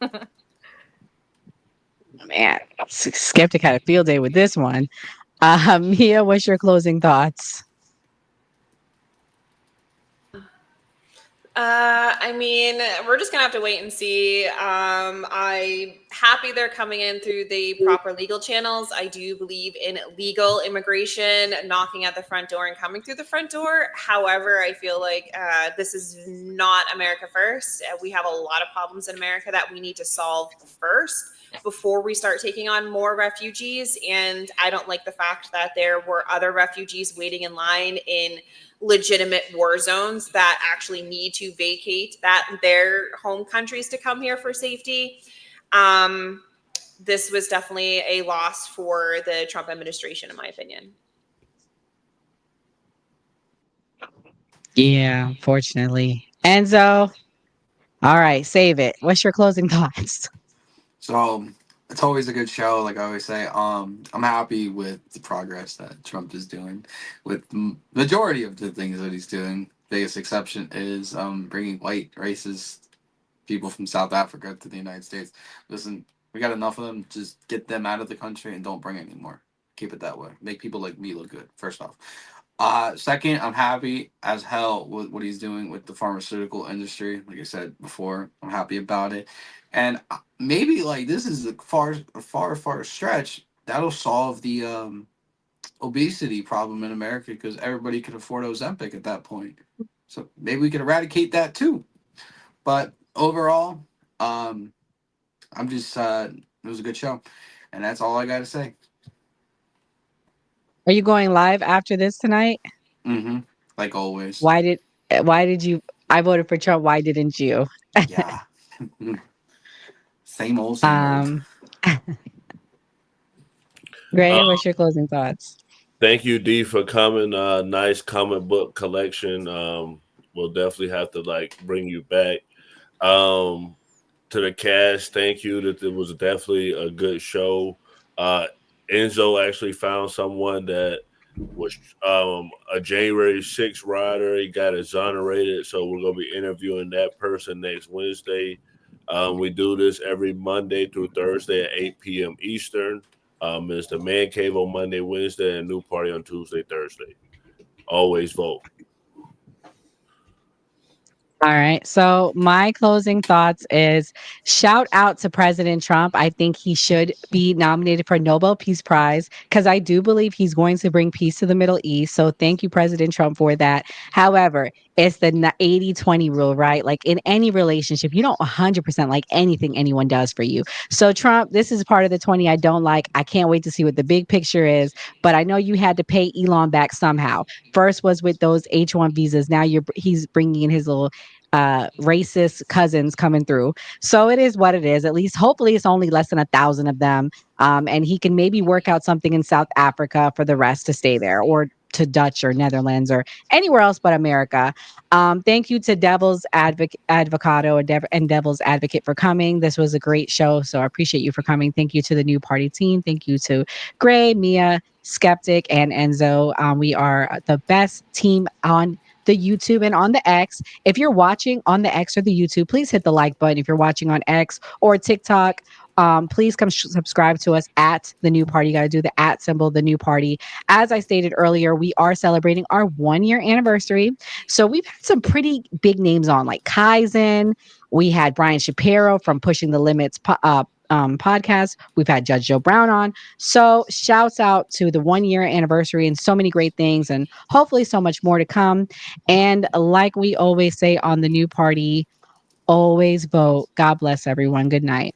Man, Skeptic had a field day with this one. Mia, what's your closing thoughts? I mean, we're just gonna have to wait and see. I'm happy they're coming in through the proper legal channels. I do believe in legal immigration, knocking at the front door and coming through the front door. However, I feel like this is not America first. We have a lot of problems in America that we need to solve first before we start taking on more refugees. And I don't like the fact that there were other refugees waiting in line in legitimate war zones that actually need to vacate their home countries to come here for safety. This was definitely a loss for the Trump administration, in my opinion. Yeah, unfortunately. Enzo, all right, save it. What's your closing thoughts? So it's always a good show, like I always say. I'm happy with the progress that Trump is doing, with the majority of the things that he's doing. Biggest exception is bringing white racist people from South Africa to the United States. Listen, we got enough of them. Just get them out of the country and don't bring any more. Keep it that way. Make people like me look good. First off. Second, I'm happy as hell with what he's doing with the pharmaceutical industry. Like I said before, I'm happy about it. And maybe like this is a far stretch that'll solve the obesity problem in America because everybody can afford Ozempic at that point. So maybe we can eradicate that too. But overall, I'm just it was a good show, and that's all I got to say. Are you going live after this tonight? Mm-hmm. Like always. Why did you? I voted for Trump. Why didn't you? Yeah. Same old. Gray, what's your closing thoughts? Thank you, D, for coming. Nice comic book collection. We'll definitely have to like bring you back. To the cast, thank you. That it was definitely a good show. Enzo actually found someone that was a January 6th rider. He got exonerated, so we're gonna be interviewing that person next Wednesday. We do this every Monday through Thursday at 8 p.m. Eastern. It's the Man Cave on Monday, Wednesday, and New Party on Tuesday, Thursday. Always vote. All right. So my closing thoughts is shout out to President Trump. I think he should be nominated for a Nobel Peace Prize because I do believe he's going to bring peace to the Middle East. So thank you, President Trump, for that. However, it's the 80-20 rule, right? Like in any relationship, you don't 100% like anything anyone does for you. So Trump, this is part of the 20 I don't like. I can't wait to see what the big picture is, but I know you had to pay Elon back somehow. First was with those H-1 visas. Now he's bringing in his little racist cousins coming through. So it is what it is. At least hopefully it's only less than 1,000 of them. And he can maybe work out something in South Africa for the rest to stay there, or to Dutch or Netherlands or anywhere else but America. Thank you to Devil's Advocado and Devil's Advocate for coming. This was a great show, so I appreciate you for coming. Thank you to the New Party team. Thank you to Gray, Mia, Skeptic, and Enzo. We are the best team on the YouTube and on the X. If you're watching on the X or the YouTube, please hit the like button. If you're watching on X or TikTok, please come subscribe to us at The New Party. You got to do the @ symbol, The New Party. As I stated earlier, we are celebrating our 1-year anniversary. So we've had some pretty big names on, like Kaizen. We had Brian Shapiro from Pushing the Limits podcast. We've had Judge Joe Brown on. So shouts out to the 1-year anniversary and so many great things, and hopefully so much more to come. And like we always say on The New Party, always vote. God bless everyone. Good night.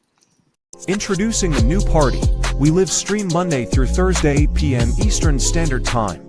Introducing The New Party, We live stream Monday through Thursday, 8 p.m. Eastern Standard Time.